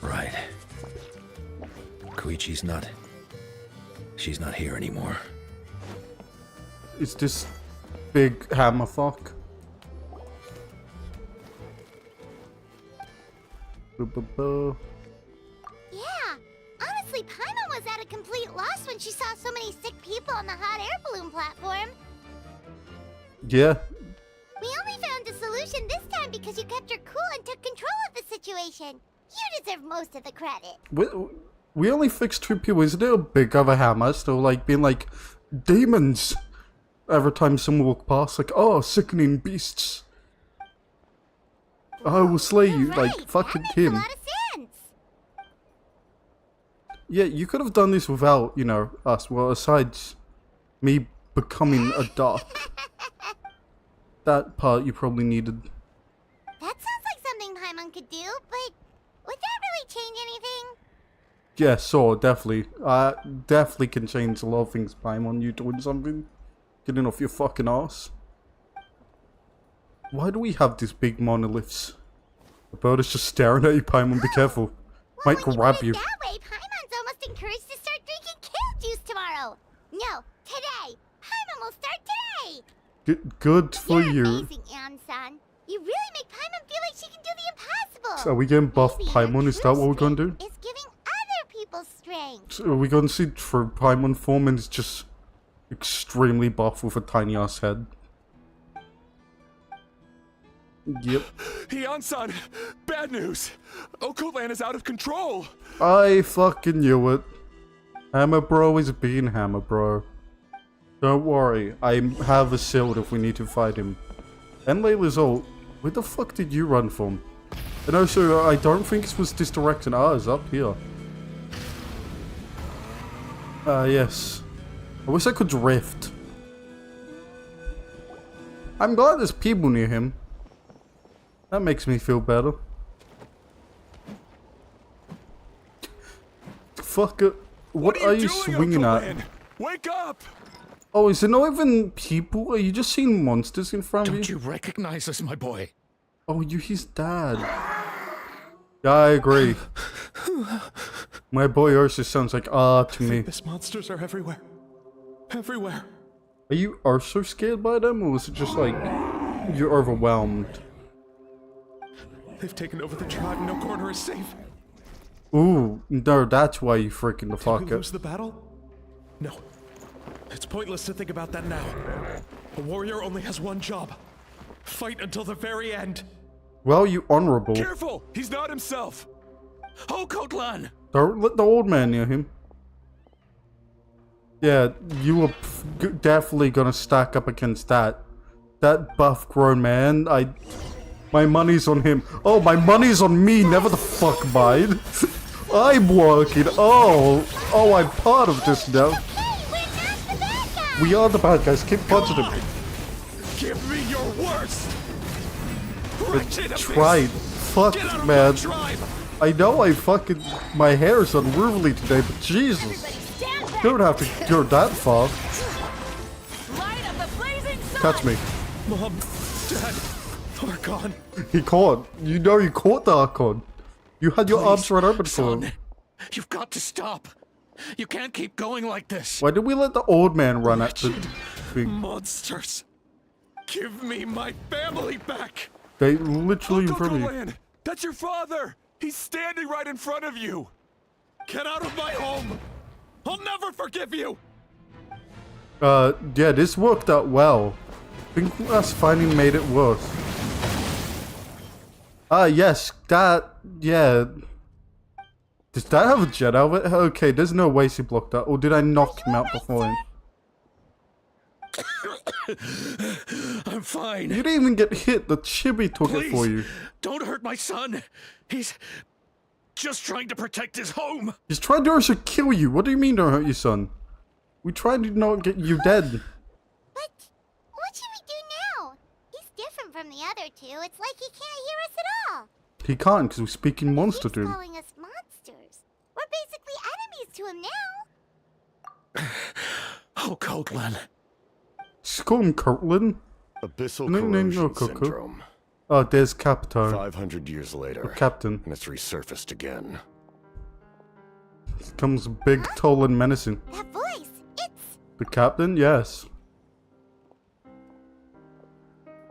Right. Koichi's not... She's not here anymore. It's this big hammer fuck. Yeah, honestly, Paimon was at a complete loss when she saw so many sick people on the hot air balloon platform. Yeah. We only found a solution this time because you kept her cool and took control of the situation. You deserve most of the credit. We only fixed 2 people. Isn't it a big of a hammer? Still, like, being like, demons! Every time someone walk past, like, oh, sickening beasts. I will slay you, like, fucking him. A lot of sense. Yeah, you could have done this without, you know, us. Well, aside me becoming a dark. That part you probably needed. That sounds like something Paimon could do, but would that really change anything? Yeah, so definitely. Definitely can change a lot of things, Paimon. You doing something? Getting off your fucking ass. Why do we have these big monoliths? The bird is just staring at you, Paimon. Be careful. Might grab you. That way, Paimon's almost encouraged to start drinking kale juice tomorrow. No, today. Paimon will start today. Good for You're you. amazing, Ann-san. You really make Paimon feel like she can do the impossible. So are we getting buff Paimon? Is that what we're going to do? It's giving other people strength. So are we going to see true Paimon form and it's just extremely buff with a tiny ass head? Yep. Eon-san, bad news. Okoland is out of control. I fucking knew it. Hammer Bro is being Hammer Bro. Don't worry, I have a shield if we need to fight him. And Layla's ult. Where the fuck did you run from? And also, I don't think it was this direction. Ah, it's up here. Yes. I wish I could drift. I'm glad there's people near him. That makes me feel better. Fuck it. What are you swinging at? Wake up! Oh, is it not even people? Are you just seeing monsters in front of you? Don't you recognize us, my boy? Oh, you're his dad. Yeah, I agree. My boy Ursa sounds like to me. These monsters are everywhere. Everywhere. Are you Ursa scared by them, or is it just like you're overwhelmed? They've taken over the tribe. No corner is safe. Ooh, no, that's why you freaking the fuck Did we out. lose the battle? No. It's pointless to think about that now. A warrior only has one job. Fight until the very end. Well, you honorable. Careful! He's not himself! Oh, Kotlan! Don't let the old man near him. Yeah, you were definitely gonna stack up against that. That buff grown man, my money's on him. Oh, my money's on me, never the fuck mind. I'm working. Oh, I'm part of this now. We are the bad guys. Keep punching him. Give me your worst! Tried. Fuck, man. I know my hair's unruly today, but Jesus. You don't have to go that far. Catch me. Mom, Dad, Archon. He caught. You know you caught the Archon. You had your arms right open for him. You've got to stop. You can't keep going like this. Why did we let the old man run at the thing? Monsters. Give me my family back. They literally in Uncle front of you. Glenn, that's your father. He's standing right in front of you. Get out of my home. I'll never forgive you. Yeah, this worked out well. I think us finally made it worse. Yes, yeah. Does that have a jet out of it? Okay, there's no way she blocked that. Or did I knock him out before him? I'm fine. You didn't even get hit. The chibi took it for you. Don't hurt my son. He's just trying to protect his home. He's trying to also kill you. What do you mean don't hurt your son? We tried to not get you dead. But what should we do now? He's different from the other two. It's like he can't hear us at all. He can't because we're speaking monster to He's him. calling us monsters. We're basically enemies to him now. Oh, Kotlan. Just call him Kirtland. Abyssal No, corrosion Coco. syndrome. Oh, there's Capito. 500 years later, Captain. and it's resurfaced again. Comes big, tall, and menacing. That voice, it's... The captain? Yes.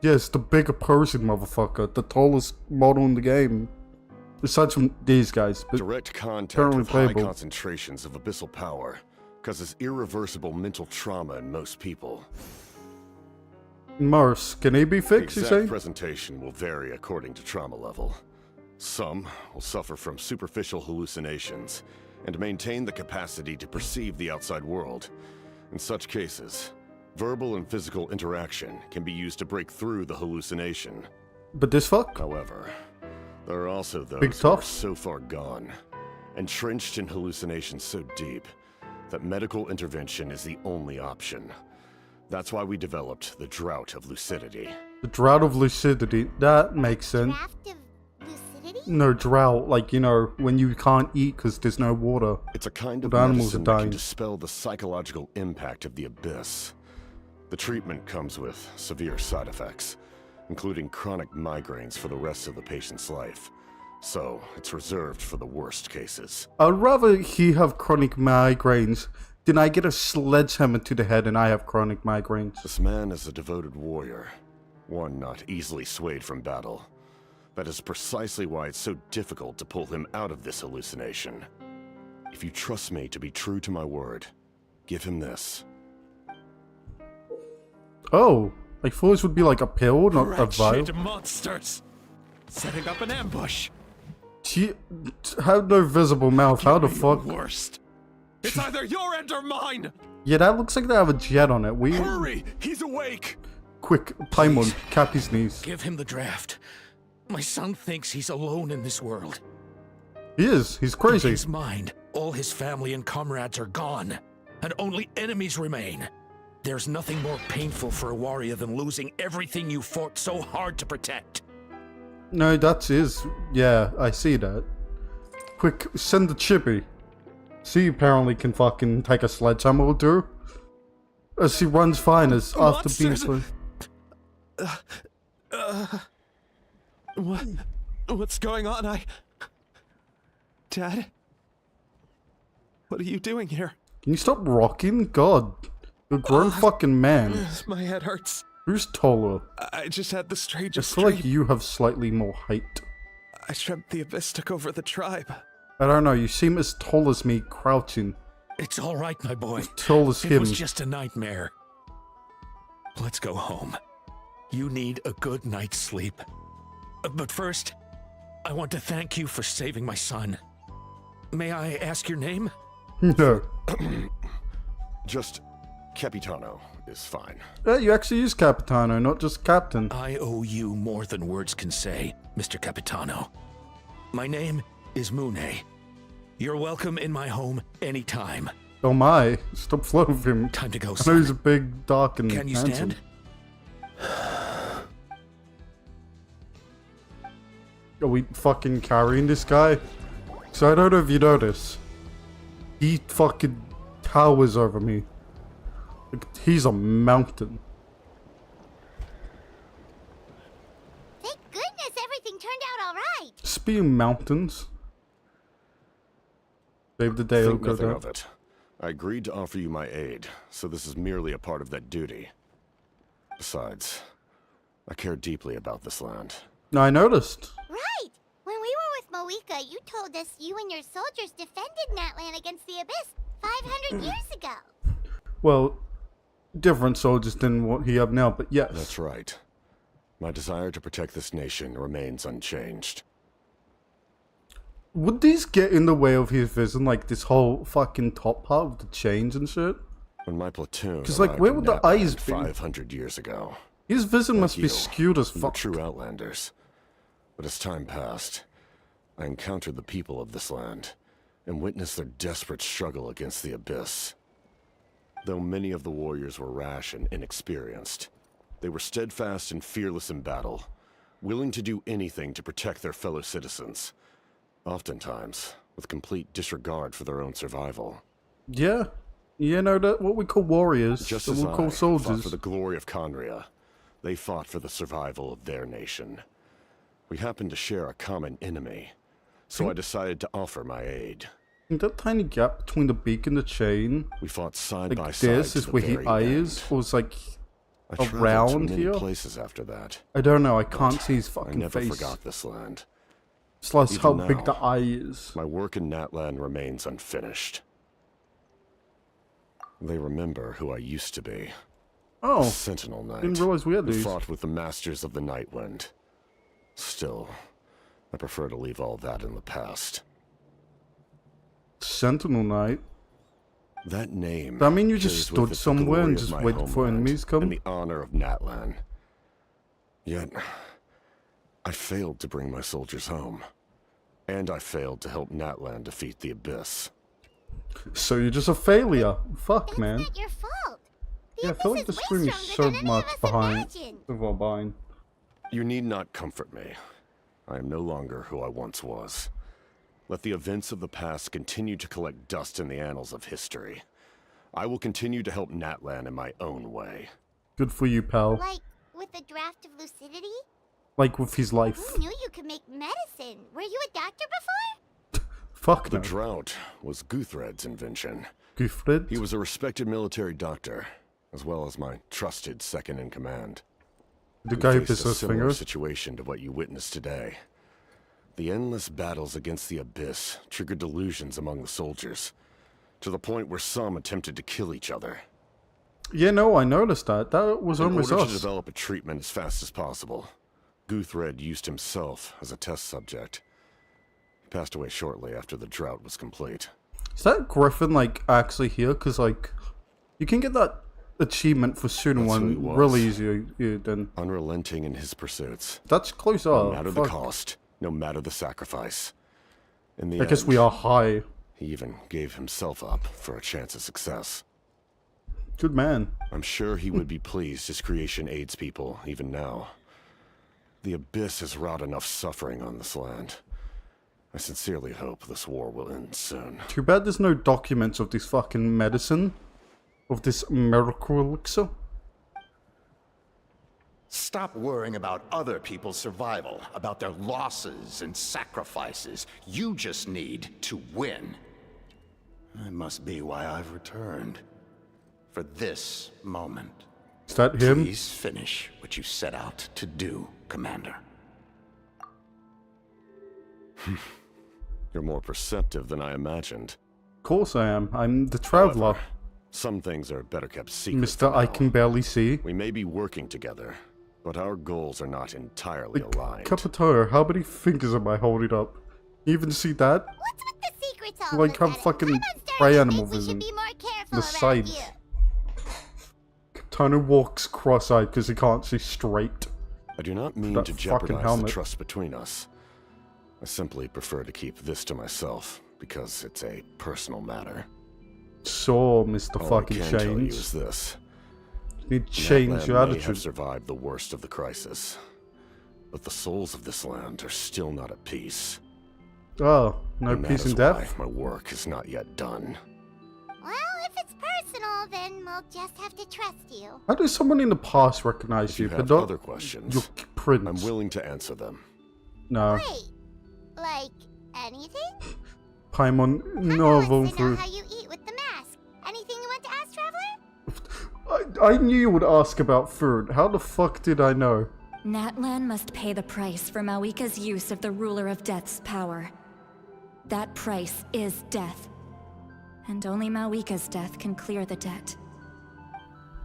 Yes, the bigger person, motherfucker. The tallest model in the game. Aside from these guys. But direct contact currently with high playable. concentrations of abyssal power causes irreversible mental trauma in most people. Mars, can he be The fixed, you exact say? presentation will vary according to trauma level. Some will suffer from superficial hallucinations and maintain the capacity to perceive the outside world. In such cases, verbal and physical interaction can be used to break through the hallucination. But this fuck? However, there are also Big those who are tough? so far gone, entrenched in hallucinations so deep, that medical intervention is the only option. That's why we developed the Drought of Lucidity. The drought of lucidity. That makes sense. Lucidity? No, drought. Like, you know, when you can't eat because there's no water. It's a kind of The animals medicine are that can dying. dispel the psychological impact of the abyss. The treatment comes with severe side effects, including chronic migraines for the rest of the patient's life. So, it's reserved for the worst cases. I'd rather he have chronic migraines than I get a sledgehammer to the head and I have chronic migraines. This man is a devoted warrior, one not easily swayed from battle. That is precisely why it's so difficult to pull him out of this hallucination. If you trust me to be true to my word, give him this. Oh, I thought this would be like a pill, not a vial. Wretched monsters! Setting up an ambush! She had no visible mouth. How the fuck? Worst. It's either your end or mine! Yeah, that looks like they have a jet on it. We Hurry! He's awake! quick, Paimon, cap his knees. Give him the draft. My son thinks he's alone in this world. He is. He's In crazy. his mind, all his family and comrades are gone, and only enemies remain. There's nothing more painful for a warrior than losing everything you fought so hard to protect. No, that is... Yeah, I see that. Quick, send the chippy. She apparently can fucking take a sledgehammer or two. As she runs fine as after being so... What's going on? Dad? What are you doing here? Can you stop rocking? God. You're a grown fucking man. My head hurts. Who's taller? I just had the I strangest feel dream. like you have slightly more height. I dreamt the Abyss took over the tribe. I don't know, you seem as tall as me crouching. It's all right, my boy. As tall as It him. was just a nightmare. Let's go home. You need a good night's sleep. But first, I want to thank you for saving my son. May I ask your name? No. Just Capitano is fine. You actually use Capitano, not just Captain. I owe you more than words can say, Mr. Capitano. My name is Mune. You're welcome in my home anytime. Oh my, stop flirting with him. Time to go, I know son. he's a big, dark, and Can you handsome. stand? Are we fucking carrying this guy? So I don't know if you notice. He fucking towers over me. Like, he's a mountain. Thank goodness everything turned out alright. Speaking mountains. Save the day, Think nothing Oko. of it. I agreed to offer you my aid, so this is merely a part of that duty. Besides, I care deeply about this land. No, I noticed. Right! When we were with Moika, you told us you and your soldiers defended Natlan against the Abyss 500 years ago. Well, different soldiers than what he have now, but yes. That's right. My desire to protect this nation remains unchanged. Would these get in the way of his vision, like this whole fucking top part of the chains and shit? When my platoon 'Cause, like, arrived where in would the Natlan eyes be? 500 years ago. His vision Like must be you, skewed as we were fuck. true outlanders. But as time passed, I encountered the people of this land and witnessed their desperate struggle against the Abyss. Though many of the warriors were rash and inexperienced, they were steadfast and fearless in battle, willing to do anything to protect their fellow citizens, oftentimes with complete disregard for their own survival. Yeah. You know, that what we call warriors, Just that as we I call fought soldiers. for the glory of Conria, they fought for the survival of their nation. We happened to share a common enemy, so I decided to offer my aid. And that tiny gap between the beak and the chain, We fought side like by side this to is the where he very is, end. or was like I traveled to around many here. places after that. I don't know. I can't but see his I fucking never face. forgot this land. Plus Even how now, big the eye is. My work in Natlan remains unfinished. They remember who I used to be. Oh, A Sentinel Knight. didn't realize we had who these. fought with the Masters of the Night Wind. Still, I prefer to leave all that in the past. Sentinel Knight. That name. That mean you just carries with stood it the somewhere and glory of just my waited for homeland enemies to come? And the honor of Natlan. Yet, I failed to bring my soldiers home. And I failed to help Natlan defeat the Abyss. So you're just a failure. Fuck, man. Not your fault. Yeah, I feel like the stream is so much behind. Well, behind. You need not comfort me. I am no longer who I once was. Let the events of the past continue to collect dust in the annals of history. I will continue to help Natlan in my own way. Good for you, pal. Like, with the draft of lucidity? Like with his life. Who knew you could make medicine? Were you a doctor before? Fuck The no. drought was Guthred's invention. Guthred? He was a respected military doctor, as well as my trusted second-in-command. The We guy who faced a pisses his similar fingers? situation to what you witnessed today. The endless battles against the Abyss triggered delusions among the soldiers, to the point where some attempted to kill each other. Yeah, no, I noticed that. That was In almost order to us. develop a treatment as fast as possible, Guthred used himself as a test subject. He passed away shortly after the drought was complete. Is that Griffin, like, actually here? Because, like, you can get that achievement for shooting That's who he one was. really easy than... Unrelenting in his pursuits. That's close No up. matter the Fuck. cost, no matter the sacrifice. In the I guess end, we are high. he even gave himself up for a chance of success. Good man. I'm sure he would be pleased his creation aids people, even now. The Abyss has wrought enough suffering on this land. I sincerely hope this war will end soon. Too bad there's no documents of this fucking medicine. Of this miracle elixir. Stop worrying about other people's survival, about their losses and sacrifices. You just need to win. That must be why I've returned. For this moment. Is that him? Please finish what you set out to do, Commander. You're more perceptive than I imagined. Of course I am. I'm the Traveler. However, some things are better kept secret. Mr. I can barely see. We may be working together, but our goals are not entirely aligned. Capitano, how many fingers am I holding up? You even see that? What's with the secrets all Like I'm fucking prey animal vision. The side. Capitano walks cross-eyed because he can't see straight. I do not mean to jeopardize the trust between us. I simply prefer to keep this to myself, because it's a personal matter. So, Mr. fucking All I can tell you Change. is this. You need to change your That land may attitude. have survived the worst of the crisis, but the souls of this land are still not at peace. Oh, no And peace that is and death? why my work is not yet done. Well, if it's personal, then we'll just have to trust you. How does someone in the past recognize If you but have not other questions, your prince? I'm willing to answer them. No. Wait, like anything? Paimon, no, I vote want to know for. how you eat with the mask. Anything you want to ask, Traveler? I knew you would ask about food. How the fuck did I know? Natlan must pay the price for Mawika's use of the Ruler of Death's power. That price is death. And only Mawika's death can clear the debt.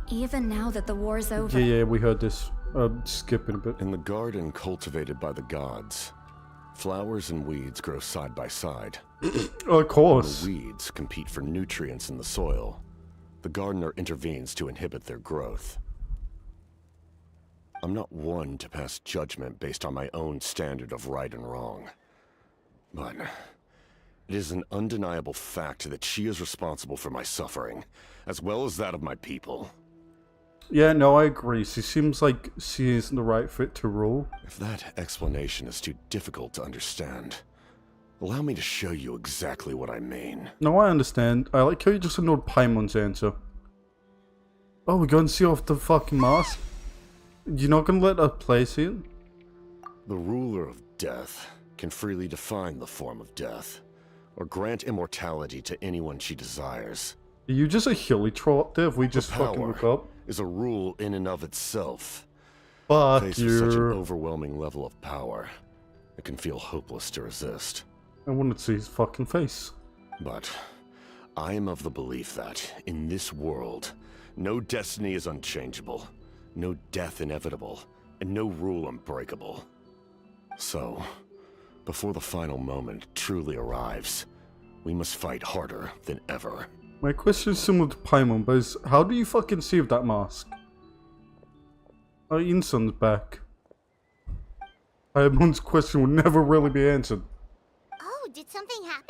Even now that the war's over... Yeah, we heard this. Skipping a bit. In the garden cultivated by the gods, flowers and weeds grow side by side. Of course. When the weeds compete for nutrients in the soil, the gardener intervenes to inhibit their growth. I'm not one to pass judgment based on my own standard of right and wrong. But it is an undeniable fact that she is responsible for my suffering, as well as that of my people. Yeah, no, I agree. She seems like she isn't the right fit to rule. If that explanation is too difficult to understand, allow me to show you exactly what I mean. No, I understand. I like how you just ignored Paimon's answer. Oh, we're going to see off the fucking mask? You're not going to let her place it? The ruler of death can freely define the form of death, or grant immortality to anyone she desires. Are you just a hilly troll up there if we just fucking Power look up? is a rule in and of itself. Fuck Faced with such an you. overwhelming level of power, it can feel hopeless to resist. I wanted to see his fucking face. But I am of the belief that, in this world, no destiny is unchangeable, no death inevitable, and no rule unbreakable. So, before the final moment truly arrives, we must fight harder than ever. My question is similar to Paimon, but is how do you fucking save that mask? Oh, Inson's back. Paimon's question will never really be answered. Oh, did something happen?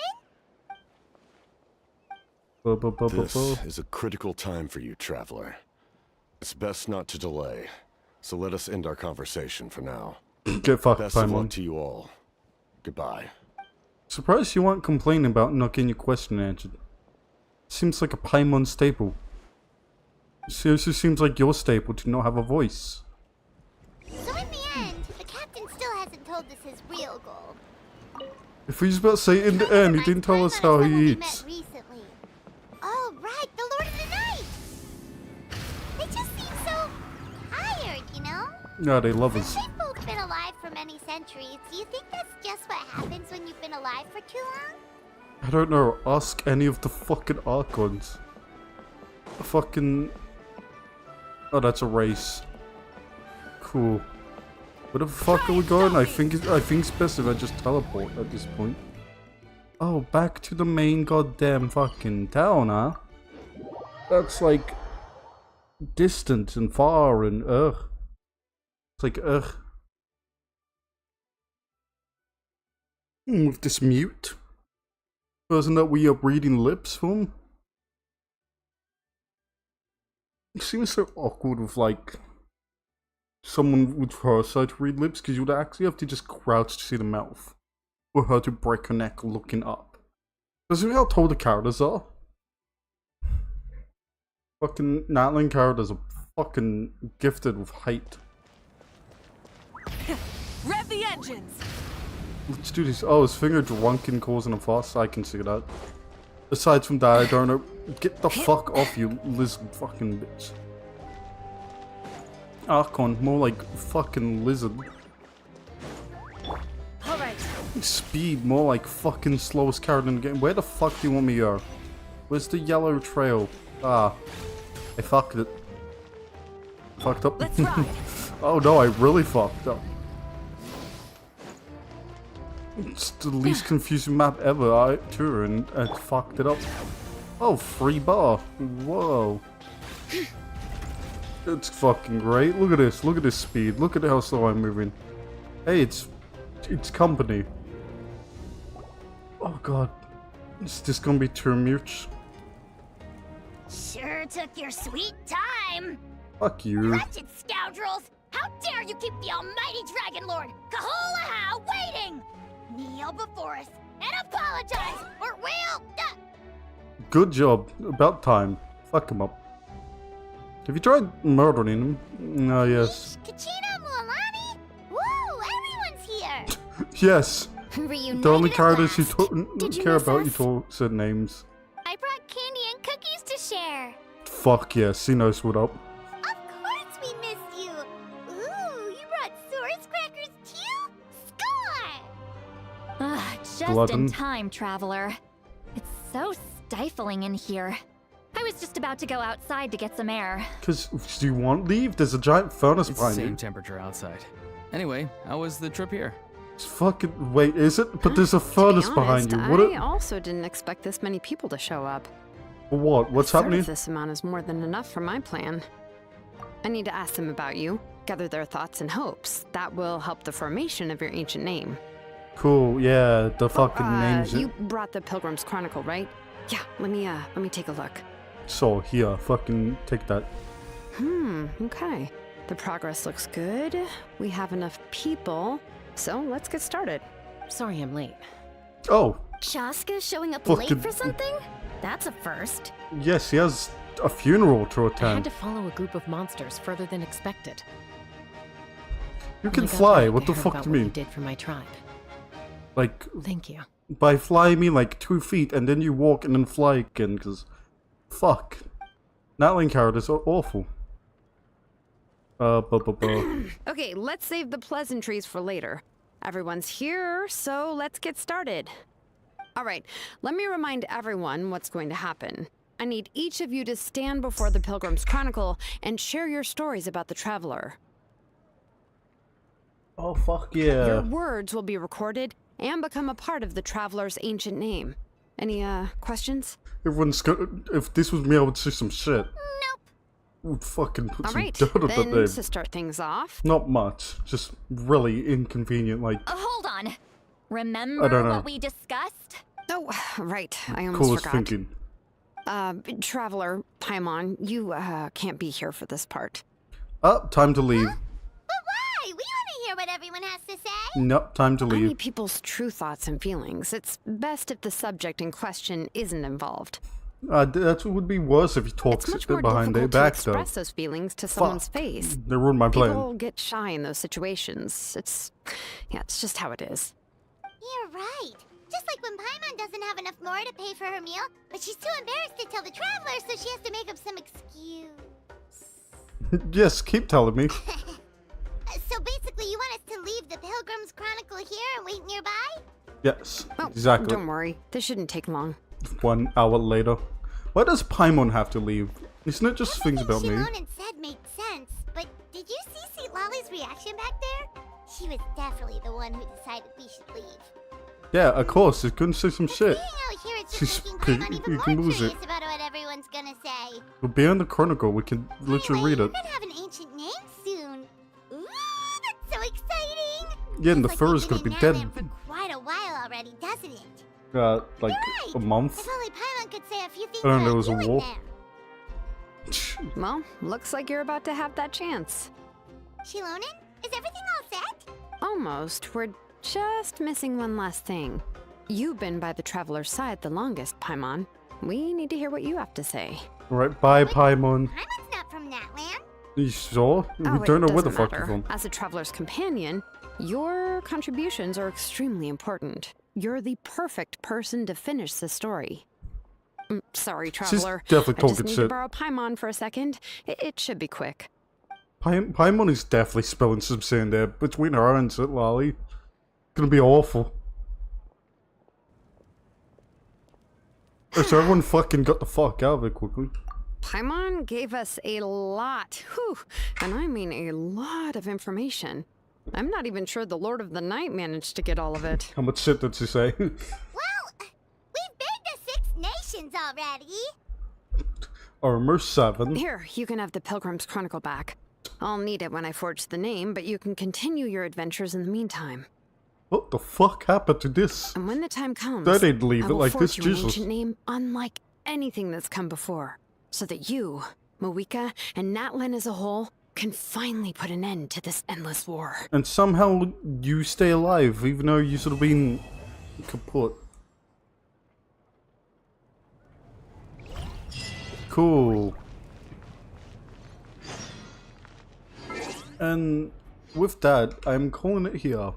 This is a critical time for you, Traveler. It's best not to delay, so let us end our conversation for now. Get fucked, Best of luck Paimon. to you all. Goodbye. Surprised you weren't complaining about not getting your question answered. Seems like a Paimon staple. Seriously seems like your staple to not have a voice. So in the end, the captain still hasn't told us his real goal. If he's about to say in the end, he didn't tell us how he eats. Recently. Oh, right, the Lord of the Night! They just seem so tired, you know? No, they love us. They've both been alive for many centuries. Do you think that's just what happens when you've been alive for too long? I don't know. Ask any of the fucking Archons. The fucking... Oh, that's a race. Cool. Where the fuck are we going? I think it's best if I just teleport at this point. Oh, back to the main goddamn fucking town, huh? That's like distant and far and It's like with this mute person that we are reading lips from. It seems so awkward with like someone with her sight read lips, because you would actually have to just crouch to see the mouth for her to break her neck looking up. Does you know how tall the characters are? Fucking Natlan characters are fucking gifted with height. Rev the engines! Let's do this. Oh, his finger drunken causing a fuss. I can see that. Aside from that, I don't know. Get the fuck off, you lizard fucking bitch. Archon, more like fucking lizard. Alright. Speed, more like fucking slowest character in the game. Where the fuck do you want me here? Where's the yellow trail? Ah. I fucked it. Fucked up. Let's ride. Oh no, I really fucked up. It's the least confusing map ever, and I fucked it up. Oh, free bar. Whoa. It's fucking great. Look at this speed. Look at how slow I'm moving. Hey, it's company. Oh god. Is this gonna be too much? Sure took your sweet time. Fuck you. Wretched scoundrels! How dare you keep the almighty Dragon Lord, Kahulaha, waiting! Kneel before us and apologize, or we'll... Good job. About time. Fuck him up. Have you tried murdering him? No, yes. Kachina Mualani? Woo! Everyone's here! Yes. Reunited The only at characters last. you Did you care miss about, us? you said names. I brought candy and cookies to share. Fuck yes, he knows what up. Of course we missed you. Ooh, you brought Source crackers too? Score! Just Glutton. in time, traveler. It's so stifling in here. I was just about to go outside to get some air. Cause do you want to leave? There's a giant furnace It's behind same you. temperature outside. Anyway, how was the trip here? It's fucking wait, is it? But there's a To be furnace honest, behind you. What? I also didn't expect this many people to show up. What? What's A third happening? of this amount is more than enough for my plan. I need to ask them about you, gather their thoughts and hopes. That will help the formation of your ancient name. Cool. Yeah, the fucking names. You brought the Pilgrim's Chronicle, right? Yeah. Let me take a look. So here, fucking take that. Okay. The progress looks good. We have enough people, so let's get started. Sorry I'm late. Oh, Chaska showing up Fucking- late for something? That's a first. yes, he has a funeral to I had attend. to follow a group of monsters further than expected. You And can I got fly. back, What I the heard fuck about do you what mean? You did for my tribe. Like, Thank you. by fly I mean like 2 feet, and then you walk and then fly again. Cause, fuck, Natlan characters are awful. Okay, let's save the pleasantries for later. Everyone's here, so let's get started. All right, let me remind everyone what's going to happen. I need each of you to stand before the Pilgrim's Chronicle and share your stories about the Traveler. Oh fuck yeah! Your words will be recorded and become a part of the Traveler's ancient name. Any, questions? Everyone's gonna. If this was me, I would say some shit. Would fucking put All some right, dirt on that then name. to start things off, Not much, just really inconvenient. Like, Hold on. I Remember don't know. what we discussed? Oh, right. I almost coolest forgot. thinking. Traveler, Paimon, you, can't be here for this part. Time to leave. But why? We want to hear what everyone has to say. Nope, time to I leave. need people's true thoughts and feelings. It's best if the subject in question isn't involved. That would be worse if he talks It's much more behind their difficult to back, though. express those feelings to someone's face. They ruined my plan. People get shy in those situations. It's just how it is. You're right. Just like when Paimon doesn't have enough more to pay for her meal, but she's too embarrassed to tell the traveler, so she has to make up some excuse. Yes, keep telling me. So basically, you want us to leave the Pilgrim's Chronicle here and wait nearby? Yes, Oh, exactly. don't worry. This shouldn't take long. 1 hour later. Why does Paimon have to leave? Isn't it just things about me? Shimon said made sense, but did you see St. Lolly's reaction back there? She was definitely the one who decided we should leave. Yeah, of course, it's gonna say some shit. Being out here, it's She's just making Paimon even you more can lose curious it. about what everyone's gonna say. We'll be on the Chronicle, we can literally read We're it. gonna have an ancient name soon. Ooh, that's so exciting! Yeah, and the Feels fur like is we've gonna been be in dead, Natlan for quite a while already, doesn't it? like, a month. If only Paimon could say a few things I don't know, about there was a you in war. there. Well, looks like you're about to have that chance. Shilonen, is everything all set? Almost. We're just missing one last thing. You've been by the Traveler's side the longest, Paimon. We need to hear what you have to say. Alright, bye, Paimon. Paimon's not from that land. You sure? We Oh, don't know it where the doesn't fuck you're matter. from. As a Traveler's companion, your contributions are extremely important. You're the perfect person to finish the story. Sorry, Traveler. definitely I talking just need to shit. borrow Paimon for a second. It should be quick. Paimon is definitely spilling some sin there between her and it, Lolly. Gonna be awful. So everyone fucking got the fuck out of it quickly. Paimon gave us a lot, whew, and I mean a lot of information. I'm not even sure the Lord of the Night managed to get all of it. How much shit did she say? Well, we've been to 6 nations already. Armor 7. Here, you can have the Pilgrim's Chronicle back. I'll need it when I forge the name, but you can continue your adventures in the meantime. What the fuck happened to this? And when the time comes, They didn't leave I it will like forge this, you an Jesus. ancient name unlike anything that's come before, so that you, Moika, and Natlan as a whole can finally put an end to this endless war. And somehow you stay alive, even though you should have been kaput. Cool. And with that, I'm calling it here.